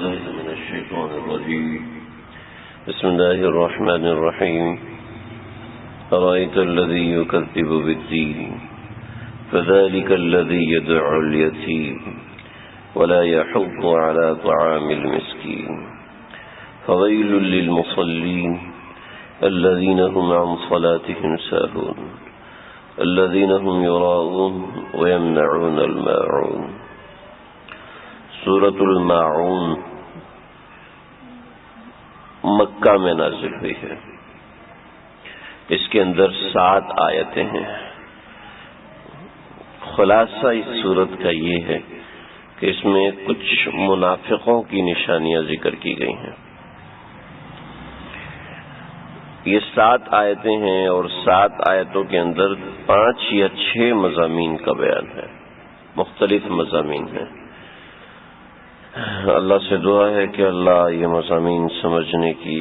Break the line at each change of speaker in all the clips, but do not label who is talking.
بالله من الشيطان الرجيم بسم الله الرحمن الرحيم أرأيت الذي يكذب بالدين فذلك الذي يدعو اليتيم ولا يحض على طعام المسكين فويل للمصلين الذين هم عن صلاتهم ساهون الذين هم يراءون ويمنعون الماعون۔ سورۃ الماعون مکہ میں نازل ہوئی ہے۔ اس کے اندر 7 آیتیں ہیں۔ خلاصہ اس سورت کا یہ ہے کہ اس میں کچھ منافقوں کی نشانیاں ذکر کی گئی ہیں۔ یہ 7 آیتیں ہیں اور 7 آیتوں کے اندر 5 یا 6 مضامین کا بیان ہے، مختلف مضامین ہیں۔ اللہ سے دعا ہے کہ اللہ یہ مضامین سمجھنے کی،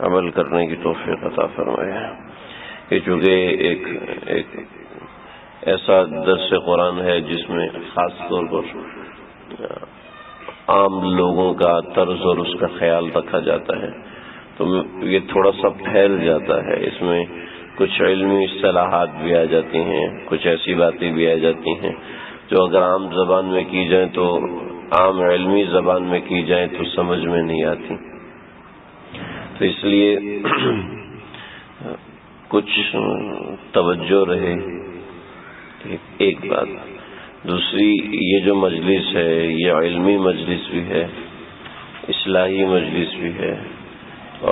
عمل کرنے کی توفیق عطا فرمائے۔ یہ چونکہ ایک ایسا درس قرآن ہے جس میں خاص طور پر عام لوگوں کا طرز اور اس کا خیال رکھا جاتا ہے، تو یہ تھوڑا سا پھیل جاتا ہے۔ اس میں کچھ علمی اصطلاحات بھی آ جاتی ہیں، کچھ ایسی باتیں بھی آ جاتی ہیں جو اگر عام زبان میں کی جائیں تو عام علمی زبان میں کی جائیں تو سمجھ میں نہیں آتی، تو اس لیے کچھ توجہ رہے۔ ایک بات، دوسری، یہ جو مجلس ہے یہ علمی مجلس بھی ہے، اصلاحی مجلس بھی ہے،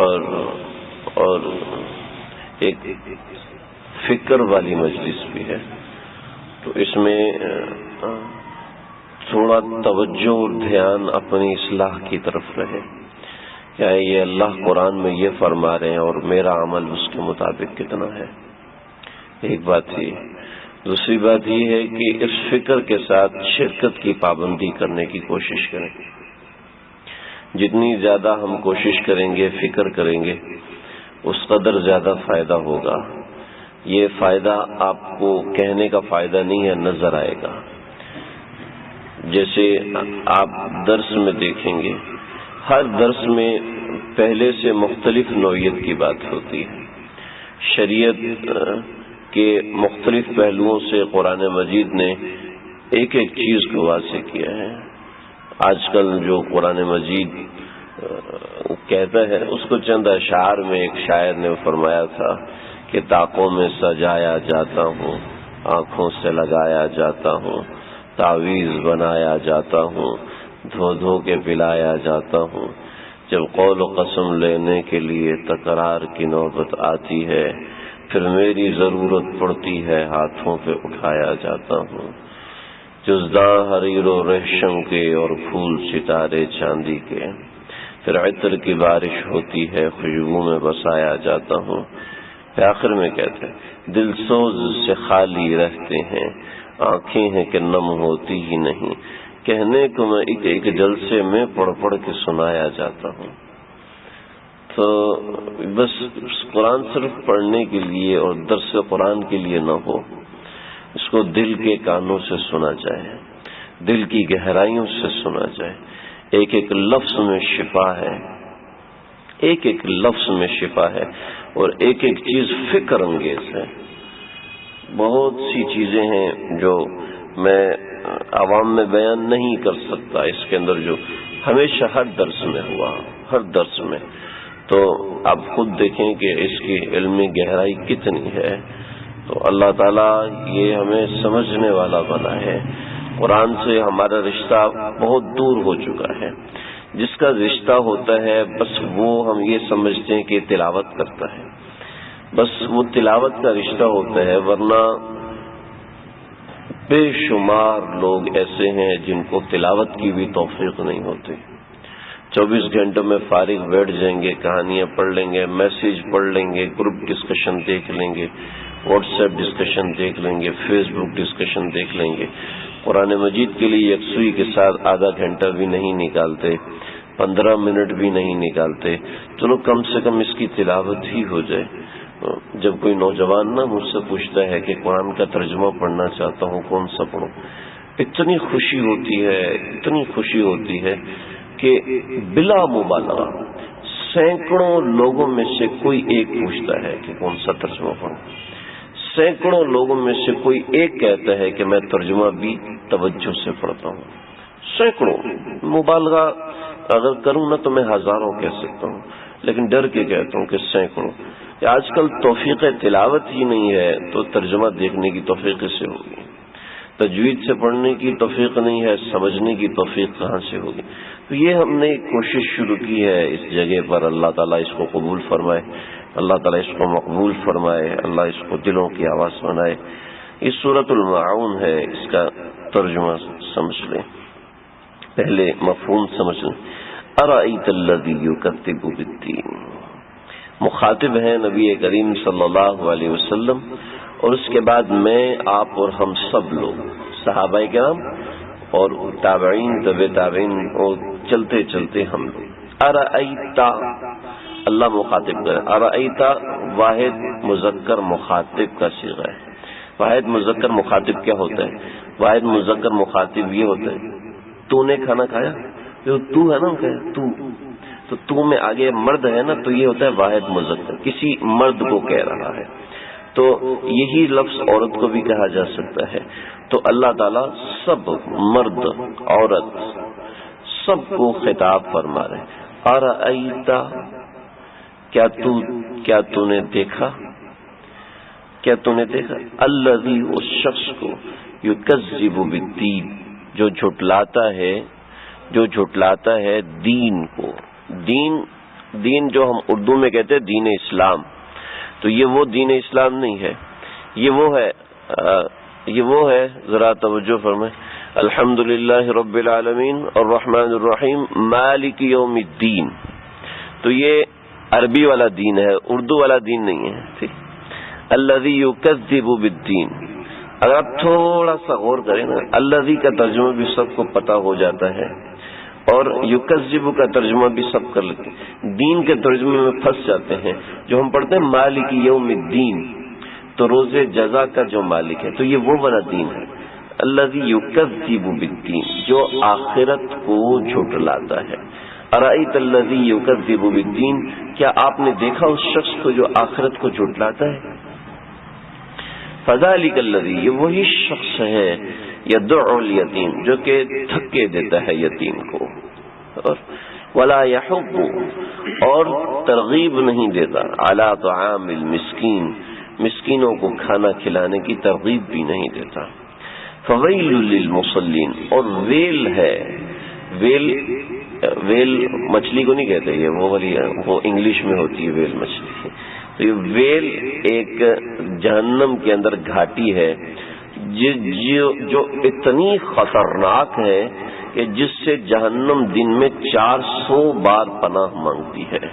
اور ایک فکر والی مجلس بھی ہے، تو اس میں تھوڑا توجہ اور دھیان اپنی اصلاح کی طرف رہے۔ کیا یہ اللہ قرآن میں یہ فرما رہے ہیں اور میرا عمل اس کے مطابق کتنا ہے؟ ایک بات یہ۔ دوسری بات یہ ہے کہ اس فکر کے ساتھ شرکت کی پابندی کرنے کی کوشش کریں۔ جتنی زیادہ ہم کوشش کریں گے، فکر کریں گے، اس قدر زیادہ فائدہ ہوگا۔ یہ فائدہ آپ کو کہنے کا فائدہ نہیں ہے، نظر آئے گا۔ جیسے آپ درس میں دیکھیں گے، ہر درس میں پہلے سے مختلف نوعیت کی بات ہوتی ہے۔ شریعت کے مختلف پہلوؤں سے قرآن مجید نے ایک ایک چیز کو واضح کیا ہے۔ آج کل جو قرآن مجید کہتا ہے اس کو چند اشعار میں ایک شاعر نے فرمایا تھا کہ طاقوں میں سجایا جاتا ہوں، آنکھوں سے لگایا جاتا ہوں، تعویذ بنایا جاتا ہوں، دھو دھو کے پلایا جاتا ہوں، جب قول و قسم لینے کے لیے تکرار کی نوبت آتی ہے، پھر میری ضرورت پڑتی ہے ہاتھوں پہ اٹھایا جاتا ہوں، جزداں حریر و ریشم کے اور پھول ستارے چاندی کے، پھر عطر کی بارش ہوتی ہے خوشبو میں بسایا جاتا ہوں۔ پھر آخر میں کہتے ہیں دل سوز سے خالی رہتے ہیں، آنکھیں ہیں کہ نم ہوتی ہی نہیں، کہنے کو میں ایک ایک جلسے میں پڑھ پڑھ کے سنایا جاتا ہوں۔ تو بس قرآن صرف پڑھنے کے لیے اور درس قرآن کے لیے نہ ہو، اس کو دل کے کانوں سے سنا جائے، دل کی گہرائیوں سے سنا جائے۔ ایک ایک لفظ میں شفا ہے، ایک ایک لفظ میں شفا ہے، اور ایک ایک چیز فکر انگیز ہے۔ بہت سی چیزیں ہیں جو میں عوام میں بیان نہیں کر سکتا، اس کے اندر جو ہمیشہ ہر درس میں ہوا، ہر درس میں، تو آپ خود دیکھیں کہ اس کی علمی گہرائی کتنی ہے۔ تو اللہ تعالیٰ یہ ہمیں سمجھنے والا بنا ہے۔ قرآن سے ہمارا رشتہ بہت دور ہو چکا ہے۔ جس کا رشتہ ہوتا ہے بس وہ ہم یہ سمجھتے ہیں کہ تلاوت کرتا ہے، بس وہ تلاوت کا رشتہ ہوتا ہے، ورنہ بے شمار لوگ ایسے ہیں جن کو تلاوت کی بھی توفیق نہیں ہوتی۔ 24 گھنٹوں میں فارغ بیٹھ جائیں گے، کہانیاں پڑھ لیں گے، میسیج پڑھ لیں گے، گروپ ڈسکشن دیکھ لیں گے، واٹس ایپ ڈسکشن دیکھ لیں گے، فیس بک ڈسکشن دیکھ لیں گے، قرآن مجید کے لیے یکسوئی کے ساتھ آدھا گھنٹہ بھی نہیں نکالتے، 15 منٹ بھی نہیں نکالتے۔ چلو کم سے کم اس کی تلاوت ہی ہو جائے۔ جب کوئی نوجوان نا مجھ سے پوچھتا ہے کہ قرآن کا ترجمہ پڑھنا چاہتا ہوں، کون سا پڑھوں، اتنی خوشی ہوتی ہے، اتنی خوشی ہوتی ہے کہ بلا مبالغہ سینکڑوں لوگوں میں سے کوئی ایک پوچھتا ہے کہ کون سا ترجمہ پڑھوں، سینکڑوں لوگوں میں سے کوئی ایک کہتا ہے کہ میں ترجمہ بھی توجہ سے پڑھتا ہوں. سینکڑوں، مبالغہ اگر کروں نا تو میں ہزاروں کہہ سکتا ہوں، لیکن ڈر کے کہتا ہوں کہ سینکڑوں. آج کل توفیق تلاوت ہی نہیں ہے تو ترجمہ دیکھنے کی توفیق کس سے ہوگی؟ تجوید سے پڑھنے کی توفیق نہیں ہے، سمجھنے کی توفیق کہاں سے ہوگی؟ تو یہ ہم نے کوشش شروع کی ہے اس جگہ پر. اللہ تعالیٰ اس کو قبول فرمائے، اللہ تعالیٰ اس کو مقبول فرمائے، اللہ اس کو دلوں کی آواز بنائے. یہ سورۃ الماعون ہے، اس کا ترجمہ سمجھ لیں، پہلے مفہوم سمجھ لیں. ارأیت الذی یکذب بالدین، مخاطب ہیں نبی کریم صلی اللہ علیہ وسلم، اور اس کے بعد میں، آپ اور ہم سب لوگ، صحابہ کرام اور تابعین، تبع تابعین، اور چلتے چلتے ہم لوگ. ارأیت، اللہ مخاطب کرے. ارأیت واحد مذکر مخاطب کا صیغہ ہے. واحد مذکر مخاطب کیا ہوتا ہے؟ واحد مذکر مخاطب یہ ہوتا ہے تو نے کھانا کھایا، جو تو ہے نا کہ تو میں آگے مرد ہے نا، تو یہ ہوتا ہے واحد مذکر، کسی مرد کو کہہ رہا ہے. تو یہی لفظ عورت کو بھی کہا جا سکتا ہے. تو اللہ تعالیٰ سب مرد عورت سب کو خطاب فرما رہے. ارأیت، کیا تو نے دیکھا، کیا تو نے دیکھا، الذی، اس شخص کو، یکذب بالدین، جو جھٹلاتا ہے دین کو. دین جو ہم اردو میں کہتے ہیں دین اسلام، تو یہ وہ دین اسلام نہیں ہے، یہ وہ ہے ذرا توجہ فرمائیں. الحمدللہ رب العالمین الرحمن الرحیم مالک یوم الدین، تو یہ عربی والا دین ہے، اردو والا دین نہیں ہے. ٹھیک. الذی یکذب بالدین، اگر آپ تھوڑا سا غور کریں نا، الذی کا ترجمہ بھی سب کو پتا ہو جاتا ہے، اور یکذب کا ترجمہ بھی سب کر لیتے ہیں. دین کے ترجمے میں پھنس جاتے ہیں. جو ہم پڑھتے ہیں مالک یوم الدین، تو روز جزا کا جو مالک ہے، تو یہ وہ والا دین ہے. الذی یکذب بالدین، جو آخرت کو جھٹلاتا ہے. ارأیت الذی یکذب بالدین، کیا آپ نے دیکھا اس شخص کو جو آخرت کو جھٹلاتا ہے؟ فذلک الذی، یہ وہی شخص ہے، یدعو الیتیم، جو کہ دھکے دیتا ہے یتیم کو، اور ولا یحض، اور ترغیب نہیں دیتا، علی طعام المسکین، مسکینوں کو کھانا کھلانے کی ترغیب بھی نہیں دیتا. فویل للمصلین، اور ویل ہے، ویل مچھلی کو نہیں کہتے، یہ وہ والی، وہ انگلش میں ہوتی ہے ویل مچھلی. تو یہ ویل ایک جہنم کے اندر گھاٹی ہے جو اتنی خطرناک ہے کہ جس سے جہنم دن میں 400 بار پناہ مانگتی ہے.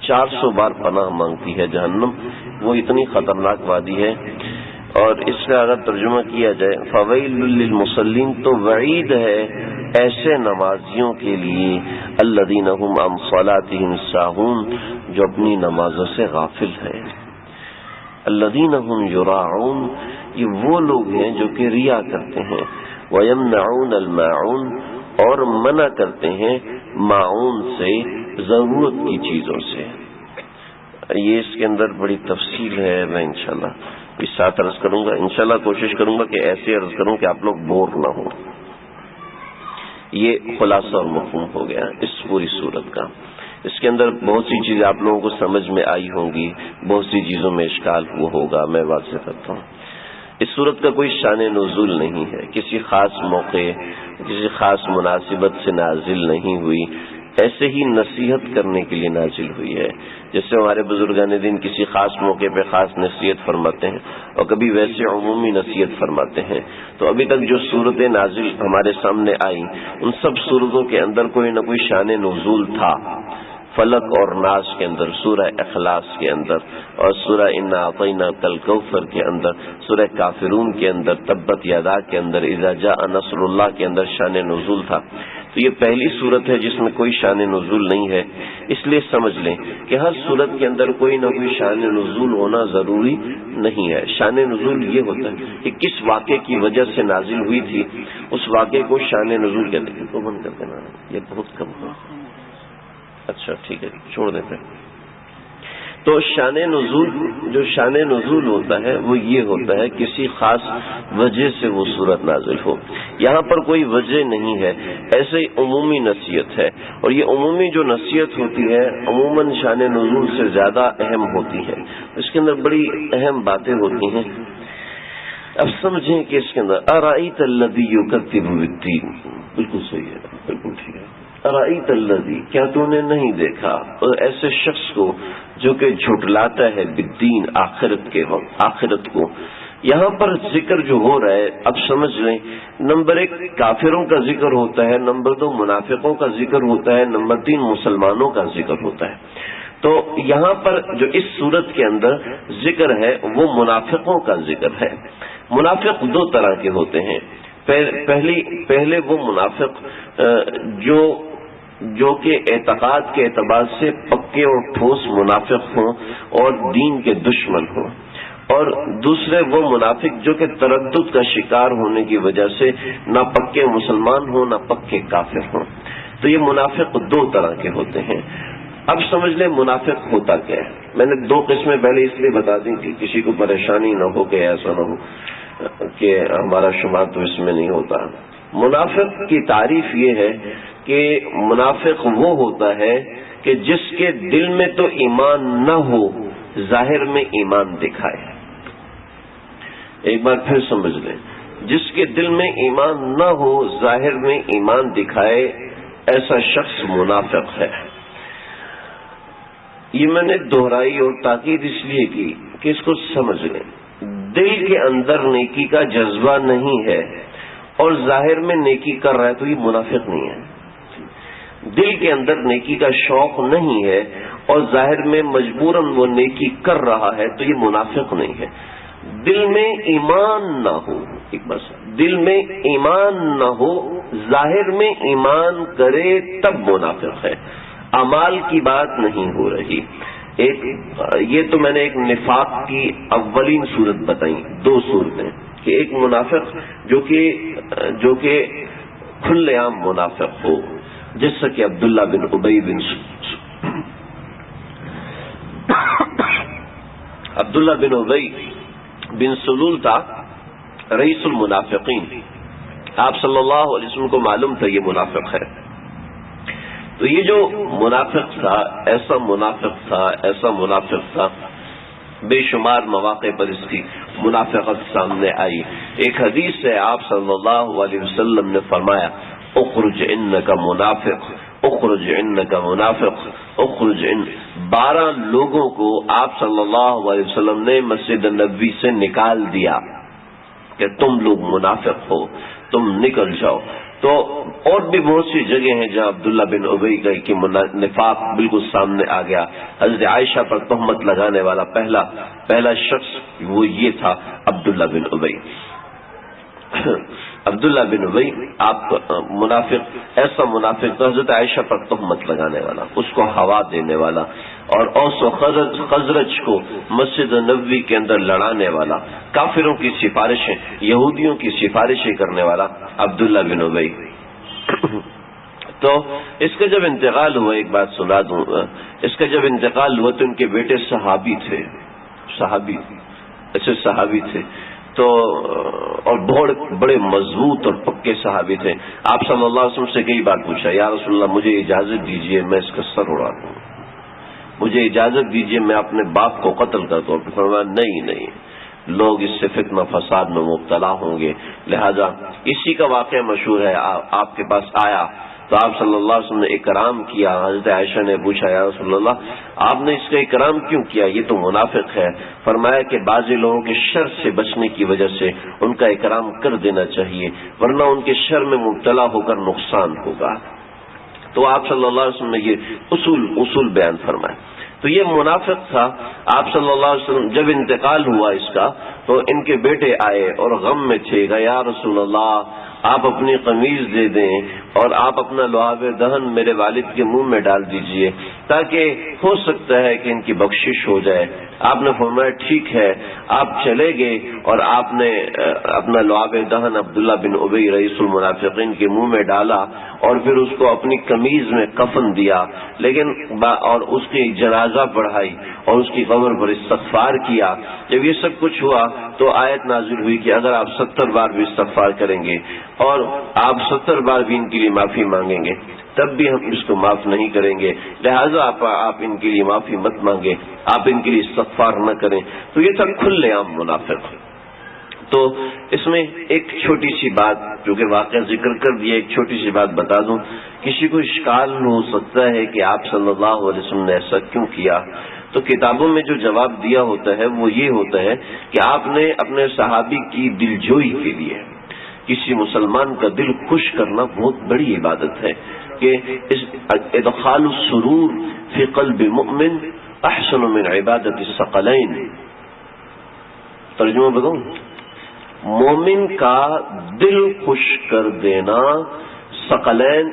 400 بار پناہ مانگتی ہے جہنم، وہ اتنی خطرناک وادی ہے. اور اس کا اگر ترجمہ کیا جائے فویل للمصلین، تو وعید ہے ایسے نمازیوں کے لیے، الذین هم عن صلاتهم ساہون، جو اپنی نمازوں سے غافل ہیں. الذین هم یراعون، یہ وہ لوگ ہیں جو کہ ریا کرتے ہیں. ویمنعون الماعون، اور منع کرتے ہیں معون سے، ضرورت کی چیزوں سے. یہ اس کے اندر بڑی تفصیل ہے، میں انشاءاللہ اس ساتھ عرض کروں گا. انشاءاللہ کوشش کروں گا کہ ایسے عرض کروں کہ آپ لوگ بور نہ ہوں. یہ خلاصہ اور مفہوم ہو گیا اس پوری صورت کا. اس کے اندر بہت سی چیزیں آپ لوگوں کو سمجھ میں آئی ہوں گی، بہت سی چیزوں میں اشکال وہ ہوگا، میں واضح کرتا ہوں. اس صورت کا کوئی شان نزول نہیں ہے، کسی خاص موقع، کسی خاص مناسبت سے نازل نہیں ہوئی، ایسے ہی نصیحت کرنے کے لیے نازل ہوئی ہے. جیسے ہمارے بزرگان دین کسی خاص موقع پہ خاص نصیحت فرماتے ہیں، اور کبھی ویسے عمومی نصیحت فرماتے ہیں. تو ابھی تک جو صورتیں نازل ہمارے سامنے آئیں، ان سب صورتوں کے اندر کوئی نہ کوئی شان نزول تھا. فلق اور ناس کے اندر، سورہ اخلاص کے اندر، اور سورہ انا اعطیناک الکوثر کے اندر، سورہ کافرون کے اندر، تبت یدا کے اندر، اذا جاء نصر اللہ کے اندر شان نزول تھا. تو یہ پہلی صورت ہے جس میں کوئی شان نزول نہیں ہے. اس لیے سمجھ لیں کہ ہر صورت کے اندر کوئی نہ کوئی شان نزول ہونا ضروری نہیں ہے. شان نزول یہ ہوتا ہے کہ کس واقعے کی وجہ سے نازل ہوئی تھی، اس واقعے کو شان نزول کہتے ہیں. تو بند کر دینا، یہ بہت کم ہوا. اچھا ٹھیک ہے، چھوڑ دیتے ہیں. تو شان نزول، جو شان نزول ہوتا ہے وہ یہ ہوتا ہے کسی خاص وجہ سے وہ صورت نازل ہو. یہاں پر کوئی وجہ نہیں ہے، ایسے ہی عمومی نصیحت ہے، اور یہ عمومی جو نصیحت ہوتی ہے عموماً شان نزول سے زیادہ اہم ہوتی ہے. اس کے اندر بڑی اہم باتیں ہوتی ہیں. اب سمجھیں کہ اس کے اندر ارائیت الذی یکذب بالدین، بالکل صحیح ہے، بالکل ٹھیک ہے. ارائیت الذی، کیا تو نے نہیں دیکھا ایسے شخص کو جو کہ جھٹلاتا ہے بالدین، آخرت کو. یہاں پر ذکر جو ہو رہا ہے اب سمجھ لیں، نمبر 1 کافروں کا ذکر ہوتا ہے، نمبر 2 منافقوں کا ذکر ہوتا ہے، نمبر 3 مسلمانوں کا ذکر ہوتا ہے. تو یہاں پر جو اس صورت کے اندر ذکر ہے وہ منافقوں کا ذکر ہے. منافق 2 طرح کے ہوتے ہیں. پہلے وہ منافق جو کہ اعتقاد کے اعتبار سے پکے اور ٹھوس منافق ہوں اور دین کے دشمن ہوں، اور دوسرے وہ منافق جو کہ تردد کا شکار ہونے کی وجہ سے نہ پکے مسلمان ہوں نہ پکے کافر ہوں. تو یہ منافق 2 طرح کے ہوتے ہیں. اب سمجھ لیں منافق ہوتا کیا ہے. میں نے 2 قسمیں پہلے اس لیے بتا دی کہ کسی کو پریشانی نہ ہو کہ ایسا نہ ہو کہ ہمارا شمار تو اس میں نہیں ہوتا. منافق کی تعریف یہ ہے کہ منافق وہ ہوتا ہے کہ جس کے دل میں تو ایمان نہ ہو، ظاہر میں ایمان دکھائے. ایک بار پھر سمجھ لیں، جس کے دل میں ایمان نہ ہو، ظاہر میں ایمان دکھائے، ایسا شخص منافق ہے. یہ میں نے دہرائی اور تاکید اس لیے کی کہ اس کو سمجھ لیں. دل کے اندر نیکی کا جذبہ نہیں ہے اور ظاہر میں نیکی کر رہا ہے تو یہ منافق نہیں ہے. دل کے اندر نیکی کا شوق نہیں ہے اور ظاہر میں مجبوراً وہ نیکی کر رہا ہے تو یہ منافق نہیں ہے. دل میں ایمان نہ ہو، ایک بس دل میں ایمان نہ ہو، ظاہر میں ایمان کرے تب منافق ہے. اعمال کی بات نہیں ہو رہی. یہ تو میں نے ایک نفاق کی اولین صورت بتائی، 2 صورتیں، کہ ایک منافق جو کہ کھلے عام منافق ہو، جیسا کہ عبداللہ بن ابی بن سلول تھا، رئیس المنافقین. آپ صلی اللہ علیہ وسلم کو معلوم تھا یہ منافق ہے. تو یہ جو منافق تھا، ایسا منافق تھا، بے شمار مواقع پر اس کی منافقت سامنے آئی. ایک حدیث ہے، آپ صلی اللہ علیہ وسلم نے فرمایا اخرج انک منافق، اخرج انک منافق، اخرج ان. 12 لوگوں کو آپ صلی اللہ علیہ وسلم نے مسجد نبوی سے نکال دیا کہ تم لوگ منافق ہو، تم نکل جاؤ. تو اور بھی بہت سی جگہ ہیں جہاں عبداللہ بن ابی کا نفاق بالکل سامنے آ گیا. حضرت عائشہ پر تہمت لگانے والا پہلا شخص وہ یہ تھا عبداللہ بن ابی. عبداللہ بن ابی آپ منافق، ایسا منافق تو حضرت عائشہ پر تہمت لگانے والا، اس کو ہوا دینے والا، اور اوس و خزرج کو مسجد نبوی کے اندر لڑانے والا، کافروں کی سفارشیں، یہودیوں کی سفارشیں کرنے والا عبداللہ بن ابی. تو اس کا جب انتقال ہوا، ایک بات سنا دوں، اس کا جب انتقال ہوا تو ان کے بیٹے صحابی تھے، صحابی تھے تو، اور بڑے مضبوط اور پکے صحابی تھے. آپ صلی اللہ علیہ وسلم سے کئی بار پوچھا، یا رسول اللہ مجھے اجازت دیجئے میں اس کا سر اڑا دوں، مجھے اجازت دیجئے میں اپنے باپ کو قتل کر دوں. فرمایا نہیں، لوگ اس سے فتنہ فساد میں مبتلا ہوں گے، لہذا اسی کا واقعہ مشہور ہے. آپ کے پاس آیا تو آپ صلی اللہ علیہ وسلم نے اکرام کیا. حضرت عائشہ نے پوچھا، یا رسول اللہ آپ نے اس کا اکرام کیوں کیا، یہ تو منافق ہے. فرمایا کہ بعضی لوگوں کے شر سے بچنے کی وجہ سے ان کا اکرام کر دینا چاہیے، ورنہ ان کے شر میں مبتلا ہو کر نقصان ہوگا. تو آپ صلی اللہ علیہ وسلم نے یہ اصول بیان فرمایا. تو یہ منافق تھا. آپ صلی اللہ علیہ وسلم جب انتقال ہوا اس کا تو ان کے بیٹے آئے اور غم میں تھے، کہ یا رسول اللہ آپ اپنی قمیض دے دیں اور آپ اپنا لعاب دہن میرے والد کے منہ میں ڈال دیجئے تاکہ ہو سکتا ہے کہ ان کی بخشش ہو جائے۔ آپ نے فرمایا ٹھیک ہے۔ آپ چلے گئے اور آپ نے اپنا لعاب دہن عبداللہ بن ابی رئیس المنافقین کے منہ میں ڈالا اور پھر اس کو اپنی قمیض میں کفن دیا، لیکن اور اس کی جنازہ پڑھائی اور اس کی قبر پر استغفار کیا۔ جب یہ سب کچھ ہوا تو آیت نازل ہوئی کہ اگر آپ 70 بار بھی استغفار کریں گے اور آپ 70 بار بھی ان کے لیے معافی مانگیں گے تب بھی ہم اس کو معاف نہیں کریں گے، لہذا آپ ان کے لیے معافی مت مانگیں، آپ ان کے لیے استغفار نہ کریں۔ تو یہ تھا کھلے عام منافق۔ تو اس میں ایک چھوٹی سی بات جو کہ واقعہ ذکر کر دیا، ایک چھوٹی سی بات بتا دوں، کسی کو اشکال ہو سکتا ہے کہ آپ صلی اللہ علیہ وسلم نے ایسا کیوں کیا، تو کتابوں میں جو جواب دیا ہوتا ہے وہ یہ ہوتا ہے کہ آپ نے اپنے صحابی کی دلجوئی کے لیے، کسی مسلمان کا دل خوش کرنا بہت بڑی عبادت ہے کہ ادخال السرور فی قلب مؤمن احسن من عبادت الثقلین۔ ترجمہ بتاؤں، مومن کا دل خوش کر دینا ثقلین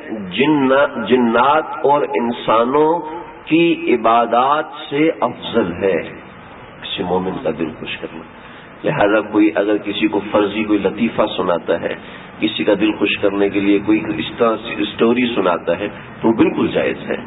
جنات اور انسانوں کی عبادات سے افضل ہے، کسی مومن کا دل خوش کرنا۔ لہذا کوئی اگر کسی کو فرضی کوئی لطیفہ سناتا ہے، کسی کا دل خوش کرنے کے لیے کوئی اسٹوری سناتا ہے تو بالکل جائز ہے۔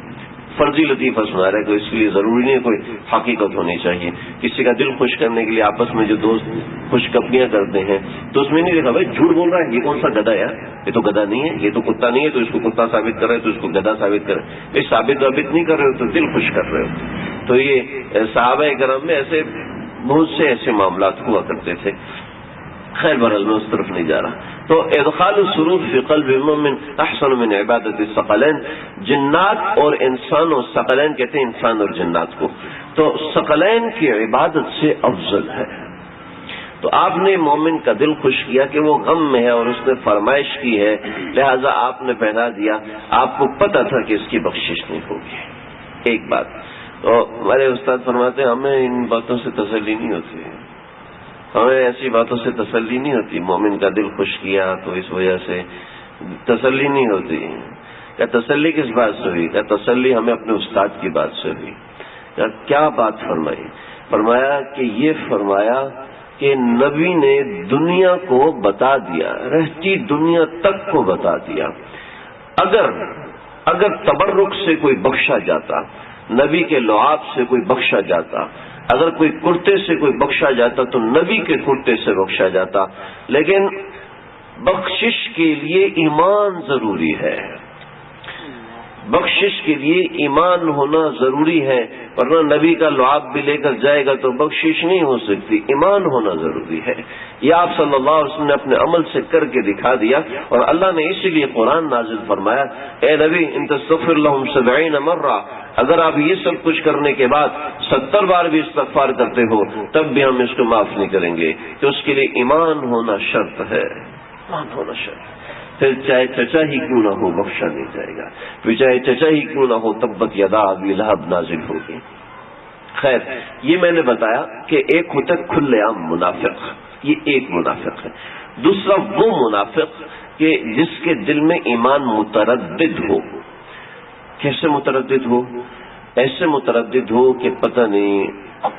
فرضی لطیفہ سنا رہا ہے کوئی، اس کے لیے ضروری نہیں کوئی حقیقت ہونی چاہیے۔ کسی کا دل خوش کرنے کے لیے آپس میں جو دوست خوش کپیاں کرتے ہیں تو اس میں نہیں دیکھا بھائی جھوٹ بول رہا ہے، یہ کون سا گدھا ہے، یہ تو گدھا نہیں ہے، یہ تو کتا نہیں ہے تو اس کو کتا ثابت کر رہے تو اس کو گدھا ثابت کر رہے، یہ ثابت نہیں کر رہے ہو تو دل خوش کر رہے ہو۔ تو یہ صحابہ کرام میں ایسے بہت سے ایسے معاملات ہوا کرتے تھے۔ خیر بہرحال میں اس طرف نہیں جا رہا۔ تو ادخال السرور فی قلب المؤمن احسن من عبادت الثقلین، جنات اور انسانوں، ثقلین کہتے ہیں انسان اور جنات کو، تو ثقلین کی عبادت سے افضل ہے۔ تو آپ نے مومن کا دل خوش کیا کہ وہ غم میں ہے اور اس نے فرمائش کی ہے، لہذا آپ نے پہنا دیا، آپ کو پتہ تھا کہ اس کی بخشش نہیں ہوگی۔ ایک بات تو ہمارے استاد فرماتے ہیں ہمیں ان باتوں سے تسلی نہیں ہوتی، ہمیں ایسی باتوں سے تسلی نہیں ہوتی، مومن کا دل خوش کیا تو اس وجہ سے تسلی نہیں ہوتی۔ کیا تسلی کس بات سے ہوئی؟ کیا تسلی ہمیں اپنے استاد کی بات سے ہوئی۔ کیا بات فرمائی؟ فرمایا کہ یہ فرمایا کہ نبی نے دنیا کو بتا دیا، رہتی دنیا تک کو بتا دیا، اگر تبرک سے کوئی بخشا جاتا، نبی کے لعاب سے کوئی بخشا جاتا، اگر کوئی کرتے سے کوئی بخشا جاتا تو نبی کے کرتے سے بخشا جاتا، لیکن بخشش کے لیے ایمان ضروری ہے، بخشش کے لیے ایمان ہونا ضروری ہے، ورنہ نبی کا لعاب بھی لے کر جائے گا تو بخشش نہیں ہو سکتی، ایمان ہونا ضروری ہے۔ یہ آپ صلی اللہ علیہ وسلم نے اپنے عمل سے کر کے دکھا دیا، اور اللہ نے اسی لیے قرآن نازل فرمایا، اے نبی ان تستغفر لهم 70 مرہ، اگر آپ یہ سب کچھ کرنے کے بعد 70 بار بھی استغفار کرتے ہو تب بھی ہم اس کو معاف نہیں کریں گے، تو اس کے لیے ایمان ہونا شرط ہے، ایمان ہونا شرط ہے۔ پھر چاہے چچا ہی کیوں نہ ہو بخشا نہیں جائے گا، پھر چاہے چچا ہی کیوں نہ ہو تبت یدا ابی لہب نازل ہوگی۔ خیر یہ میں نے بتایا کہ ایک ہوتا ہے کھلے عام منافق، یہ ایک منافق ہے۔ دوسرا وہ منافق کہ جس کے دل میں ایمان متردد ہو۔ کیسے متردد ہو؟ ایسے متردد ہو کہ پتہ نہیں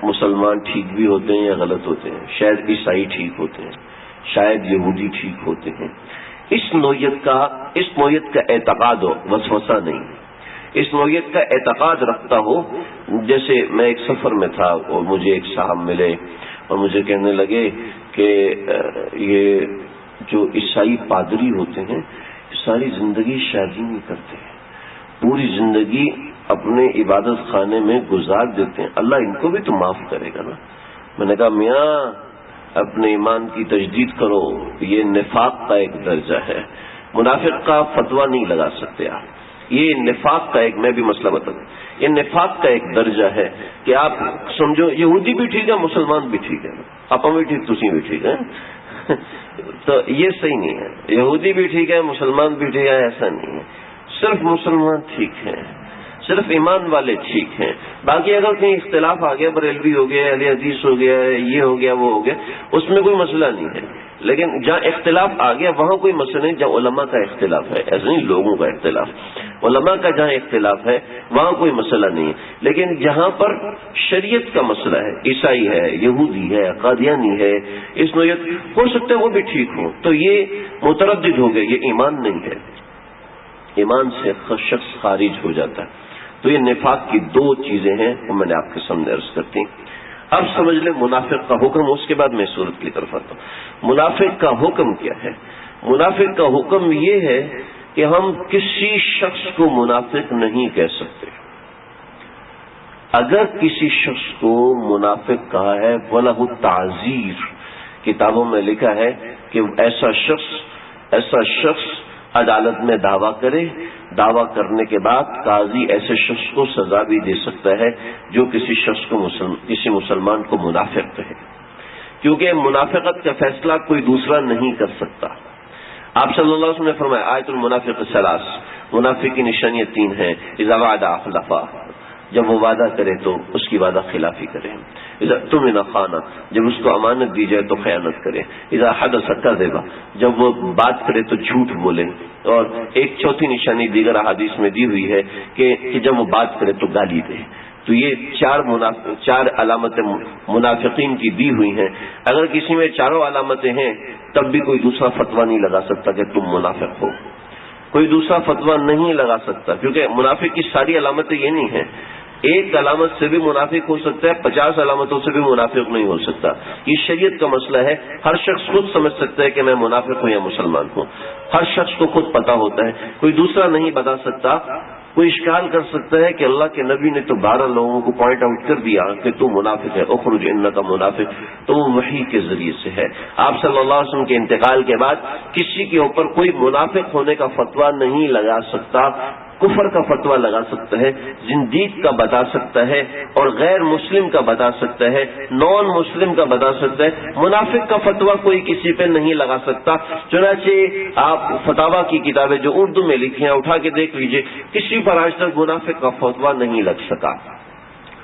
مسلمان ٹھیک بھی ہوتے ہیں یا غلط ہوتے ہیں، شاید عیسائی ٹھیک ہوتے ہیں، شاید یہودی ٹھیک ہوتے ہیں، اس نوعیت کا اعتقاد ہو، وسوسہ نہیں، اس نوعیت کا اعتقاد رکھتا ہو۔ جیسے میں ایک سفر میں تھا اور مجھے ایک صاحب ملے اور مجھے کہنے لگے کہ یہ جو عیسائی پادری ہوتے ہیں ساری زندگی شادی نہیں کرتے، پوری زندگی اپنے عبادت خانے میں گزار دیتے ہیں، اللہ ان کو بھی تو معاف کرے گا نا۔ میں نے کہا میاں اپنے ایمان کی تجدید کرو، یہ نفاق کا ایک درجہ ہے، منافق کا فتویٰ نہیں لگا سکتے آپ، یہ نفاق کا ایک، میں بھی مسئلہ بتاؤں، یہ نفاق کا ایک درجہ ہے کہ آپ سمجھو یہودی بھی ٹھیک ہے مسلمان بھی ٹھیک ہے، آپ بھی ٹھیک تسی بھی ٹھیک ہے، تو یہ صحیح نہیں ہے، یہودی بھی ٹھیک ہے مسلمان بھی ٹھیک ہے، ایسا نہیں ہے، صرف مسلمان ٹھیک ہیں، صرف ایمان والے ٹھیک ہیں، باقی اگر کہیں اختلاف آ گیا، بریلوی ہو گیا، اہل حدیث ہو گیا، یہ ہو گیا وہ ہو گیا، اس میں کوئی مسئلہ نہیں ہے، لیکن جہاں اختلاف آ گیا وہاں کوئی مسئلہ نہیں. جہاں علماء کا اختلاف ہے، ایسا نہیں لوگوں کا اختلاف، علماء کا جہاں اختلاف ہے وہاں کوئی مسئلہ نہیں ہے. لیکن جہاں پر شریعت کا مسئلہ ہے، عیسائی ہے، یہودی ہے، قادیانی ہے، اس نوعیت، ہو سکتا ہے وہ بھی ٹھیک ہو، تو یہ متردد ہو گیا، یہ ایمان نہیں ہے، ایمان سے شخص خارج ہو جاتا ہے. تو یہ نفاق کی دو چیزیں ہیں، وہ میں نے آپ کے سامنے عرض کرتی ہوں. اب سمجھ لیں منافق کا حکم، اس کے بعد میں صورت کی طرف آتا ہوں. منافق کا حکم کیا ہے؟ منافق کا حکم یہ ہے کہ ہم کسی شخص کو منافق نہیں کہہ سکتے. اگر کسی شخص کو منافق کہا ہے وَلَهُ التَّعْزِيرُ، کتابوں میں لکھا ہے کہ ایسا شخص عدالت میں دعویٰ کرے، دعویٰ کرنے کے بعد قاضی ایسے شخص کو سزا بھی دے سکتا ہے جو کسی مسلمان کو منافق کہے، کیونکہ منافقت کا فیصلہ کوئی دوسرا نہیں کر سکتا. آپ صلی اللہ علیہ وسلم نے فرمایا آیت المنافق ثلاث، منافق کی نشانیاں 3 ہیں. اذا وعد اخلف، جب وہ وعدہ کرے تو اس کی وعدہ خلافی کرے. اذا اؤتمن خان، جب اس کو امانت دی جائے تو خیانت کرے. اذا حدث کذب، جب وہ بات کرے تو جھوٹ بولے. اور ایک چوتھی نشانی دیگر احادیث میں دی ہوئی ہے کہ جب وہ بات کرے تو گالی دے. تو یہ 4 علامتیں منافقین کی دی ہوئی ہیں. اگر کسی میں چاروں علامتیں ہیں تب بھی کوئی دوسرا فتویٰ نہیں لگا سکتا کہ تم منافق ہو، کوئی دوسرا فتویٰ نہیں لگا سکتا، کیونکہ منافق کی ساری علامتیں یہ نہیں ہیں. ایک علامت سے بھی منافق ہو سکتا ہے، 50 علامتوں سے بھی منافق نہیں ہو سکتا. یہ شریعت کا مسئلہ ہے. ہر شخص خود سمجھ سکتا ہے کہ میں منافق ہوں یا مسلمان ہوں، ہر شخص کو خود پتا ہوتا ہے، کوئی دوسرا نہیں بتا سکتا. کوئی اشکال کر سکتا ہے کہ اللہ کے نبی نے تو 12 لوگوں کو پوائنٹ آؤٹ کر دیا کہ تو منافق ہے، اخرج انک منافق، تو وہ وحی کے ذریعے سے ہے. آپ صلی اللہ علیہ وسلم کے انتقال کے بعد کسی کے اوپر کوئی منافق ہونے کا فتویٰ نہیں لگا سکتا. کفر کا فتویٰ لگا سکتا ہے، زندیق کا بتا سکتا ہے، اور غیر مسلم کا بتا سکتا ہے، نان مسلم کا بتا سکتا ہے. منافق کا فتویٰ کوئی کسی پہ نہیں لگا سکتا. چنانچہ آپ فتاوی کی کتابیں جو اردو میں لکھی ہیں اٹھا کے دیکھ لیجئے، کسی پر آج تک منافق کا فتویٰ نہیں لگ سکا.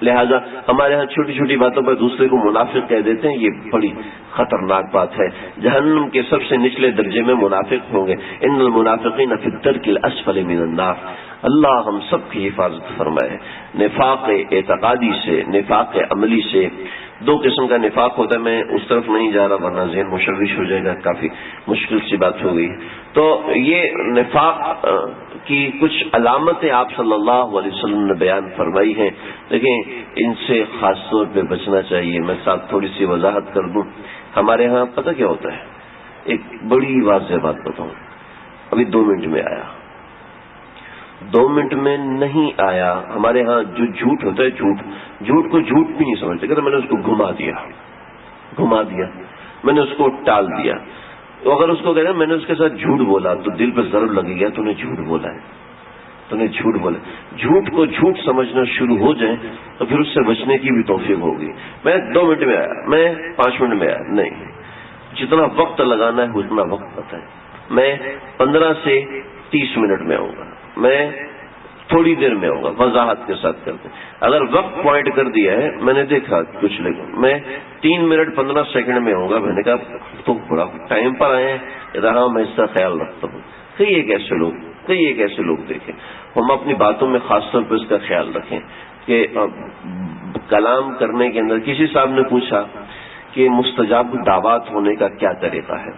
لہذا ہمارے ہاں چھوٹی چھوٹی باتوں پر دوسرے کو منافق کہہ دیتے ہیں، یہ بڑی خطرناک بات ہے. جہنم کے سب سے نچلے درجے میں منافق ہوں گے. ان المنافقین فی الدرک الاسفل من النار. اللہ ہم سب کی حفاظت فرمائے. نفاق اعتقادی سے، نفاق عملی سے. 2 قسم کا نفاق ہوتا ہے. میں اس طرف نہیں جا رہا ورنہ ذہن مشوش ہو جائے گا، کافی مشکل سی بات ہو گئی. تو یہ نفاق کی کچھ علامتیں آپ صلی اللہ علیہ وسلم نے بیان فرمائی ہیں، لیکن ان سے خاص طور پہ بچنا چاہیے. میں ساتھ تھوڑی سی وضاحت کر دوں. ہمارے ہاں پتہ کیا ہوتا ہے، ایک بڑی واضح بات بتاؤں. ابھی 2 منٹ میں آیا، 2 منٹ میں نہیں آیا. ہمارے ہاں جو جھوٹ ہوتا ہے، جھوٹ کو جھوٹ بھی نہیں سمجھتے. کہتے میں نے اس کو گھما دیا، میں نے اس کو ٹال دیا. تو اگر اس کو کہنا میں نے اس کے ساتھ جھوٹ بولا تو دل پہ ضرب لگے گا، تو نے جھوٹ بولا ہے، تو نے جھوٹ بولا. جھوٹ کو جھوٹ سمجھنا شروع ہو جائیں تو پھر اس سے بچنے کی بھی توفیق ہوگی. میں 2 منٹ میں آیا، میں 5 منٹ میں آیا نہیں. جتنا وقت لگانا ہے اتنا وقت پتہ ہے. میں 15 سے 30 منٹ میں آؤں گا، میں تھوڑی دیر میں ہوگا، وضاحت کے ساتھ کرتے. اگر وقت پوائنٹ کر دیا ہے، میں نے دیکھا کچھ لوگ، میں 3 منٹ 15 سیکنڈ میں ہوں گا. میں نے کہا تو بڑا ٹائم پر آئے ہیں، رہا میں اس کا خیال رکھتا ہوں. کئی ایک ایسے لوگ دیکھیں. ہم اپنی باتوں میں خاص طور پہ اس کا خیال رکھیں کہ کلام کرنے کے اندر کسی صاحب نے پوچھا کہ مستجاب الدعوات ہونے کا کیا طریقہ ہے.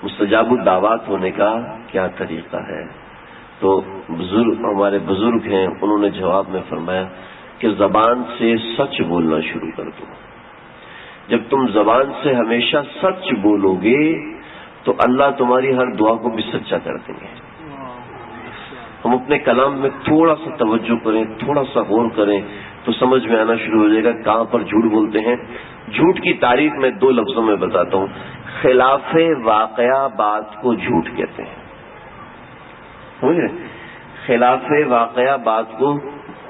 مستجاب الدعوات ہونے کا کیا طریقہ ہے؟ تو ہمارے بزرگ ہیں، انہوں نے جواب میں فرمایا کہ زبان سے سچ بولنا شروع کر دو. جب تم زبان سے ہمیشہ سچ بولو گے تو اللہ تمہاری ہر دعا کو بھی سچا کر دیں گے. ہم اپنے کلام میں تھوڑا سا توجہ کریں، تھوڑا سا غور کریں تو سمجھ میں آنا شروع ہو جائے گا کہاں پر جھوٹ بولتے ہیں. جھوٹ کی تعریف میں 2 لفظوں میں بتاتا ہوں. خلاف واقعہ بات کو جھوٹ کہتے ہیں. خلاف واقعہ بات کو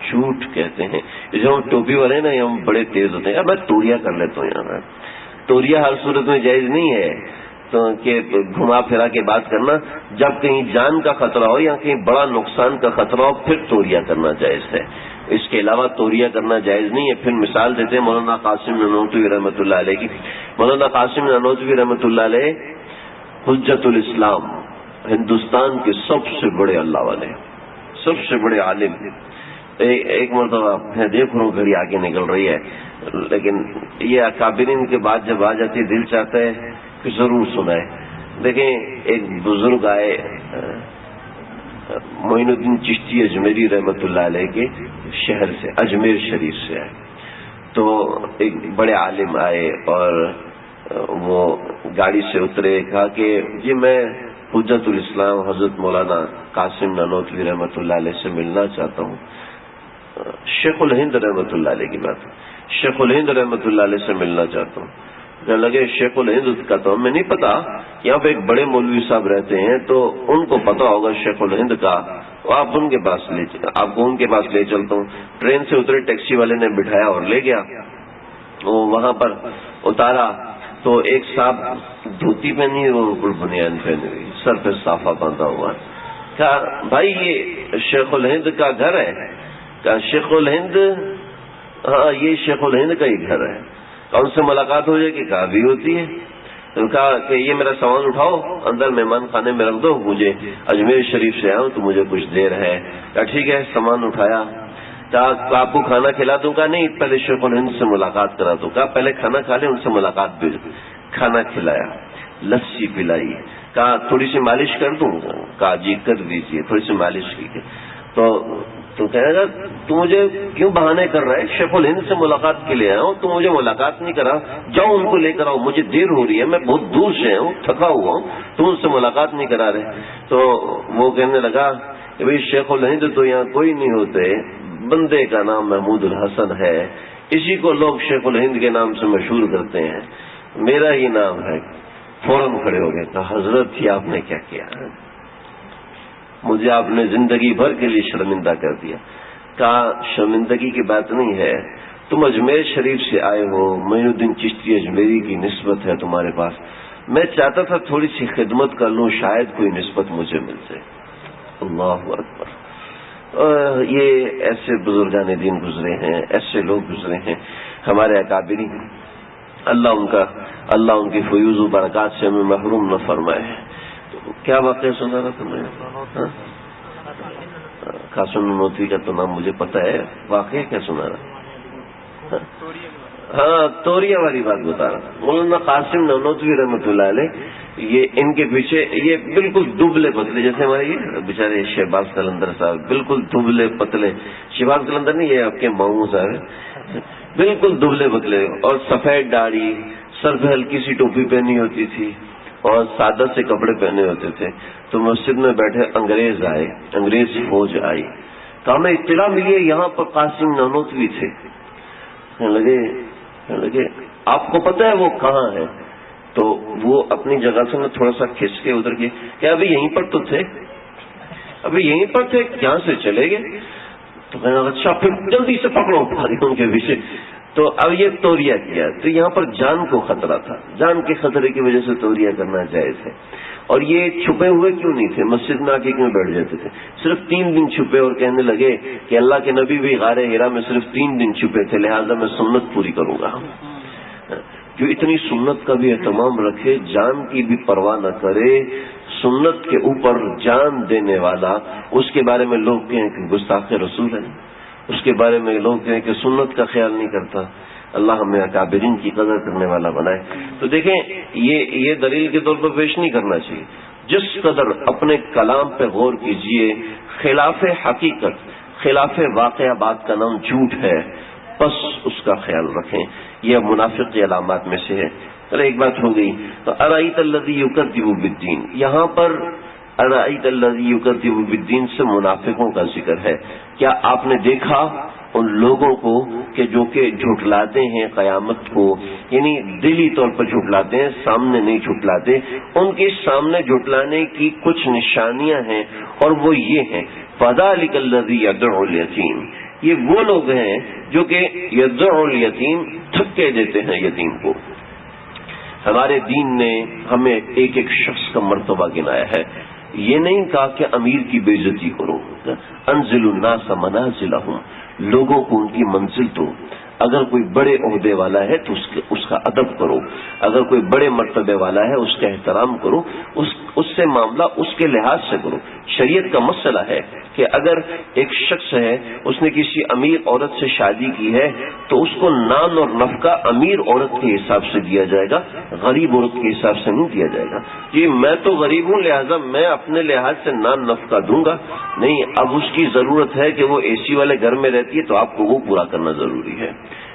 جھوٹ کہتے ہیں. جو ہم ٹوپی والے نا، ہم بڑے تیز ہوتے ہیں. میں توریا کر لیتا ہوں. یہاں توریا ہر صورت میں جائز نہیں ہے، تو کہ گھما پھرا کے بات کرنا. جب کہیں جان کا خطرہ ہو یا کہیں بڑا نقصان کا خطرہ ہو پھر توریا کرنا جائز ہے. اس کے علاوہ توریہ کرنا جائز نہیں ہے. پھر مثال دیتے ہیں مولانا قاسم نانوتوی رحمۃ اللہ علیہ کی. مولانا قاسم نانوتوی رحمۃ اللہ علیہ حجت الاسلام، ہندوستان کے سب سے بڑے اللہ والے، سب سے بڑے عالم. ایک مرتبہ میں دیکھ رہا ہوں گھڑی آگے نکل رہی ہے، لیکن یہ اکابرین کے بعد جب آ جاتی دل چاہتا ہے کہ ضرور سنائے. دیکھیں ایک بزرگ آئے معین الدین چشتی اجمیری رحمۃ اللہ علیہ کے شہر سے، اجمیر شریف سے آئے. تو ایک بڑے عالم آئے اور وہ گاڑی سے اترے، کہا کہ جی میں حجت الاسلام حضرت مولانا قاسم نانوتوی رحمۃ اللہ علیہ سے ملنا چاہتا ہوں. شیخ الہند رحمۃ اللہ علیہ کی بات، شیخ الہند رحمۃ اللہ علیہ سے ملنا چاہتا ہوں. کہنے لگے شیخ الہند کا تو ہمیں نہیں پتا، یہاں پہ ایک بڑے مولوی صاحب رہتے ہیں تو ان کو پتا ہوگا شیخ الہند کا، آپ ان کے پاس آپ کو ان کے پاس لے چلتا ہوں. ٹرین سے اترے، ٹیکسی والے نے بٹھایا اور لے گیا. وہ وہاں پر اتارا تو ایک صاحب دھوتی پہنی، وہ بالکل بنیان پہنی ہوئی، سر پہ صافہ باندھا ہوا. کہا بھائی یہ شیخ الہند کا گھر ہے؟ کہا شیخ الہند، ہاں یہ شیخ الہند کا ہی گھر ہے. ان سے ملاقات ہو جائے گی؟ کہا بھی ہوتی ہے. تو کہا کہ یہ میرا سامان اٹھاؤ، اندر مہمان خانے میں رکھ دو، مجھے اجمیر شریف سے آؤں تو مجھے کچھ دیر ہے. کہا ٹھیک ہے. سامان اٹھایا. کہا آپ کو کھانا کھلا دوں؟ کہا نہیں، پہلے شیخ الہند سے ملاقات کرا دوں. کہا پہلے کھانا کھا لیں، ان سے ملاقات بھی. کھانا کھلایا، لسی پلائی. کہا تھوڑی سی مالش کر دوں؟ کہا جی کر دیجیے. تھوڑی سی مالش کی. تو کہنے گا تو مجھے کیوں بہانے کر رہا ہے؟ شیخ الہند سے ملاقات کے لیے آیا ہوں، تو مجھے ملاقات نہیں کرا. جاؤ ان کو لے کر آؤ، مجھے دیر ہو رہی ہے، میں بہت دور سے ہوں، تھکا ہوا ہوں، تم ان سے ملاقات نہیں کرا رہے. تو وہ کہنے لگا کہ بھائی شیخ الہند تو یہاں کوئی نہیں ہوتے، بندے کا نام محمود الحسن ہے، اسی کو لوگ شیخ الہند کے نام سے مشہور کرتے ہیں، میرا ہی نام ہے. فوراً کھڑے ہو گئے. کہا حضرت یہ آپ نے کیا کیا؟ مجھے آپ نے زندگی بھر کے لیے شرمندہ کر دیا. کہا شرمندگی کی بات نہیں ہے، تم اجمیر شریف سے آئے ہو، معین الدین چشتی اجمیری کی نسبت ہے تمہارے پاس، میں چاہتا تھا تھوڑی سی خدمت کر لوں، شاید کوئی نسبت مجھے مل جائے. اللہ اکبر. یہ ایسے بزرگان دین گزرے ہیں، ایسے لوگ گزرے ہیں ہمارے اکابری. اللہ ان کی فیوز و برکات سے ہمیں محروم نہ فرمائے. کیا واقعہ سنا رہا تھا میں؟ قاسم نانوتوی کا تو نام مجھے پتا ہے، واقعہ کیا سنا رہا؟ ہاں توریہ والی بات بتا رہا. مولانا قاسم نانوتوی رحمۃ اللہ علیہ، یہ ان کے پیچھے یہ بالکل دبلے پتلے، جیسے ہمارے یہ بیچارے شہباز قلندر صاحب بالکل دبلے پتلے. شہباز قلندر نہیں، یہ آپ کے ماموں صاحب، بالکل دبلے پتلے اور سفید داڑھی، سر پہ ہلکی سی ٹوپی پہنی ہوتی تھی اور سادہ سے کپڑے پہنے ہوتے تھے. تو مسجد میں بیٹھے انگریز آئے، انگریز فوج آئی. تو ہمیں اطلاع ملی ہے یہاں پر قاسم نانوتوی تھے. کہنے لگے آپ کو پتہ ہے وہ کہاں ہے؟ تو وہ اپنی جگہ سے تھوڑا سا کھینچ کے ادھر کی کہ ابھی یہیں پر تو تھے، ابھی یہیں پر تھے، یہاں سے چلے گئے. تو کہنے لگا اچھا پھر جلدی سے پکڑو ان کے پیچھے. تو اب یہ توریہ کیا. تو یہاں پر جان کو خطرہ تھا، جان کے خطرے کی وجہ سے توریہ کرنا جائز ہے. اور یہ چھپے ہوئے کیوں نہیں تھے؟ مسجد میں آ کے کیوں بیٹھ جاتے تھے؟ صرف 3 دن چھپے اور کہنے لگے کہ اللہ کے نبی بھی غار حرا میں صرف 3 دن چھپے تھے، لہذا میں سنت پوری کروں گا. جو اتنی سنت کا بھی اہتمام رکھے، جان کی بھی پرواہ نہ کرے، سنت کے اوپر جان دینے والا، اس کے بارے میں لوگ کہیں کہ گستاخ رسول ہے، اس کے بارے میں لوگ کہیں کہ سنت کا خیال نہیں کرتا. اللہ ہمیں اکابرین کی قدر کرنے والا بنائے. تو دیکھیں یہ دلیل کے طور پر پیش نہیں کرنا چاہیے. جس قدر اپنے کلام پہ غور کیجئے، خلاف حقیقت، خلاف واقعہ بات کا نام جھوٹ ہے، بس اس کا خیال رکھیں. یہ منافق کی علامات میں سے ہے. چلو ایک بات ہو گئی. تو ارأیت الذی یکذب بالدین، یہاں پر ارأیت الذی یکذب بالدین سے منافقوں کا ذکر ہے. کیا آپ نے دیکھا ان لوگوں کو کہ جو کہ جھٹلاتے ہیں قیامت کو، یعنی دلی طور پر جھٹلاتے ہیں، سامنے نہیں جھٹلاتے. ان کے سامنے جھٹلانے کی کچھ نشانیاں ہیں اور وہ یہ ہیں فذلک الذی یدعو الیتیم، یہ وہ لوگ ہیں جو کہ یدعو الیتیم، دھکے دیتے ہیں یتیم کو. ہمارے دین نے ہمیں ایک ایک شخص کا مرتبہ گنایا ہے. یہ نہیں کہا کہ امیر کی بے عزتی کرو، انزل الناس منازلہم، لوگوں کو ان کی منزل دو. اگر کوئی بڑے عہدے والا ہے تو اس کا ادب کرو، اگر کوئی بڑے مرتبے والا ہے اس کا احترام کرو، اس سے معاملہ اس کے لحاظ سے کرو. شریعت کا مسئلہ ہے کہ اگر ایک شخص ہے اس نے کسی امیر عورت سے شادی کی ہے تو اس کو نان اور نفقہ امیر عورت کے حساب سے دیا جائے گا، غریب عورت کے حساب سے نہیں دیا جائے گا. جی میں تو غریب ہوں لہذا میں اپنے لحاظ سے نان نفقہ دوں گا، نہیں. اب اس کی ضرورت ہے کہ وہ اے سی والے گھر میں رہتی ہے تو آپ کو وہ پورا کرنا ضروری ہے،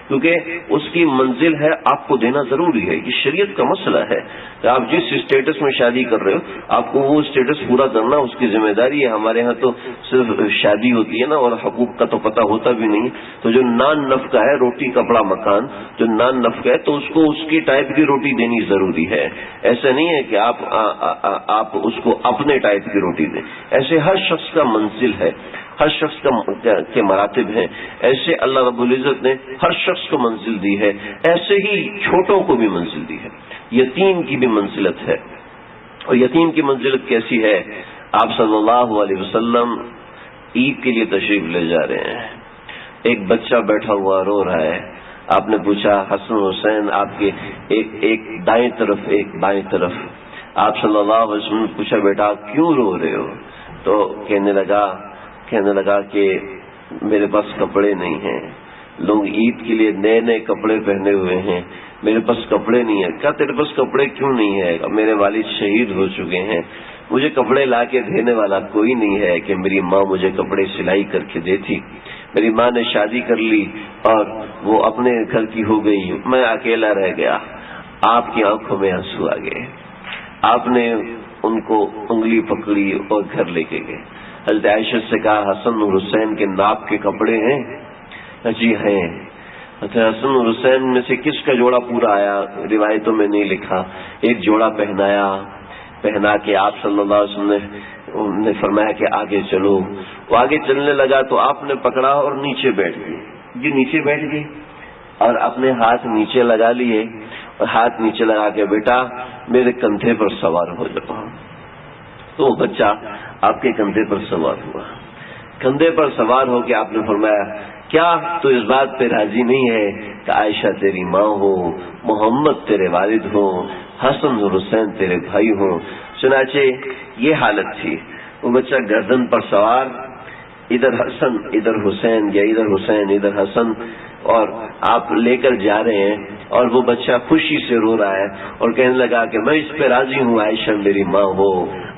کیونکہ اس کی منزل ہے، آپ کو دینا ضروری ہے. یہ شریعت کا مسئلہ ہے کہ آپ جس اسٹیٹس میں شادی کر رہے ہو آپ کو وہ اسٹیٹس پورا کرنا اس کی ذمہ داری ہے. ہمارے ہاں تو صرف شادی ہوتی ہے نا اور حقوق کا تو پتہ ہوتا بھی نہیں. تو جو نان نفقہ ہے، روٹی کپڑا مکان، جو نان نفقہ ہے تو اس کو اس کی ٹائپ کی روٹی دینی ضروری ہے. ایسا نہیں ہے کہ آپ اس کو اپنے ٹائپ کی روٹی دیں. ایسے ہر شخص کا منزل ہے، ہر شخص کے مراتب ہیں. ایسے اللہ رب العزت نے ہر شخص کو منزل دی ہے، ایسے ہی چھوٹوں کو بھی منزل دی ہے. یتیم کی بھی منزلت ہے، اور یتیم کی منزلت کیسی ہے؟ آپ صلی اللہ علیہ وسلم عید کے لیے تشریف لے جا رہے ہیں، ایک بچہ بیٹھا ہوا رو رہا ہے. آپ نے پوچھا حسن حسین آپ کے ایک دائیں طرف ایک بائیں طرف. آپ صلی اللہ علیہ وسلم نے پوچھا بیٹا کیوں رو رہے ہو؟ تو کہنے لگا کہ میرے پاس کپڑے نہیں ہیں، لوگ عید کے لیے نئے نئے کپڑے پہنے ہوئے ہیں، میرے پاس کپڑے نہیں ہیں. کیا تیرے پاس کپڑے کیوں نہیں ہے؟ میرے والد شہید ہو چکے ہیں، مجھے کپڑے لا کے دینے والا کوئی نہیں ہے کہ میری ماں مجھے کپڑے سلائی کر کے دیتی. میری ماں نے شادی کر لی اور وہ اپنے گھر کی ہو گئی، میں اکیلا رہ گیا. آپ کی آنکھوں میں آنسو آ گئے، آپ نے ان کو انگلی پکڑی اور گھر لے کے گئے. حضرت عائشہ سے کہا حسن اور حسین کے ناپ کے کپڑے ہیں؟ جی ہیں. حسن اور حسین میں سے کس کا جوڑا پورا آیا؟ روایتوں میں نہیں لکھا. ایک جوڑا پہنا کے آپ صلی اللہ علیہ وسلم نے فرمایا کہ آگے چلو. وہ آگے چلنے لگا تو آپ نے پکڑا اور نیچے بیٹھ گئے. جی نیچے بیٹھ گئے اور اپنے ہاتھ نیچے لگا لیے اور ہاتھ نیچے لگا کے بیٹا میرے کندھے پر سوار ہو جاؤ. تو وہ بچہ آپ کے کندھے پر سوار ہوا. کندھے پر سوار ہو کے آپ نے فرمایا کیا تو اس بات پہ راضی نہیں ہے کہ عائشہ تیری ماں ہو، محمد تیرے والد ہو، حسن اور حسین تیرے بھائی ہوں؟ چنانچہ یہ حالت تھی. وہ بچہ گردن پر سوار، ادھر حسن ادھر حسین یا ادھر حسین ادھر حسن، اور آپ لے کر جا رہے ہیں اور وہ بچہ خوشی سے رو رہا ہے اور کہنے لگا کہ میں اس پہ راضی ہوں عائشہ میری ماں ہو،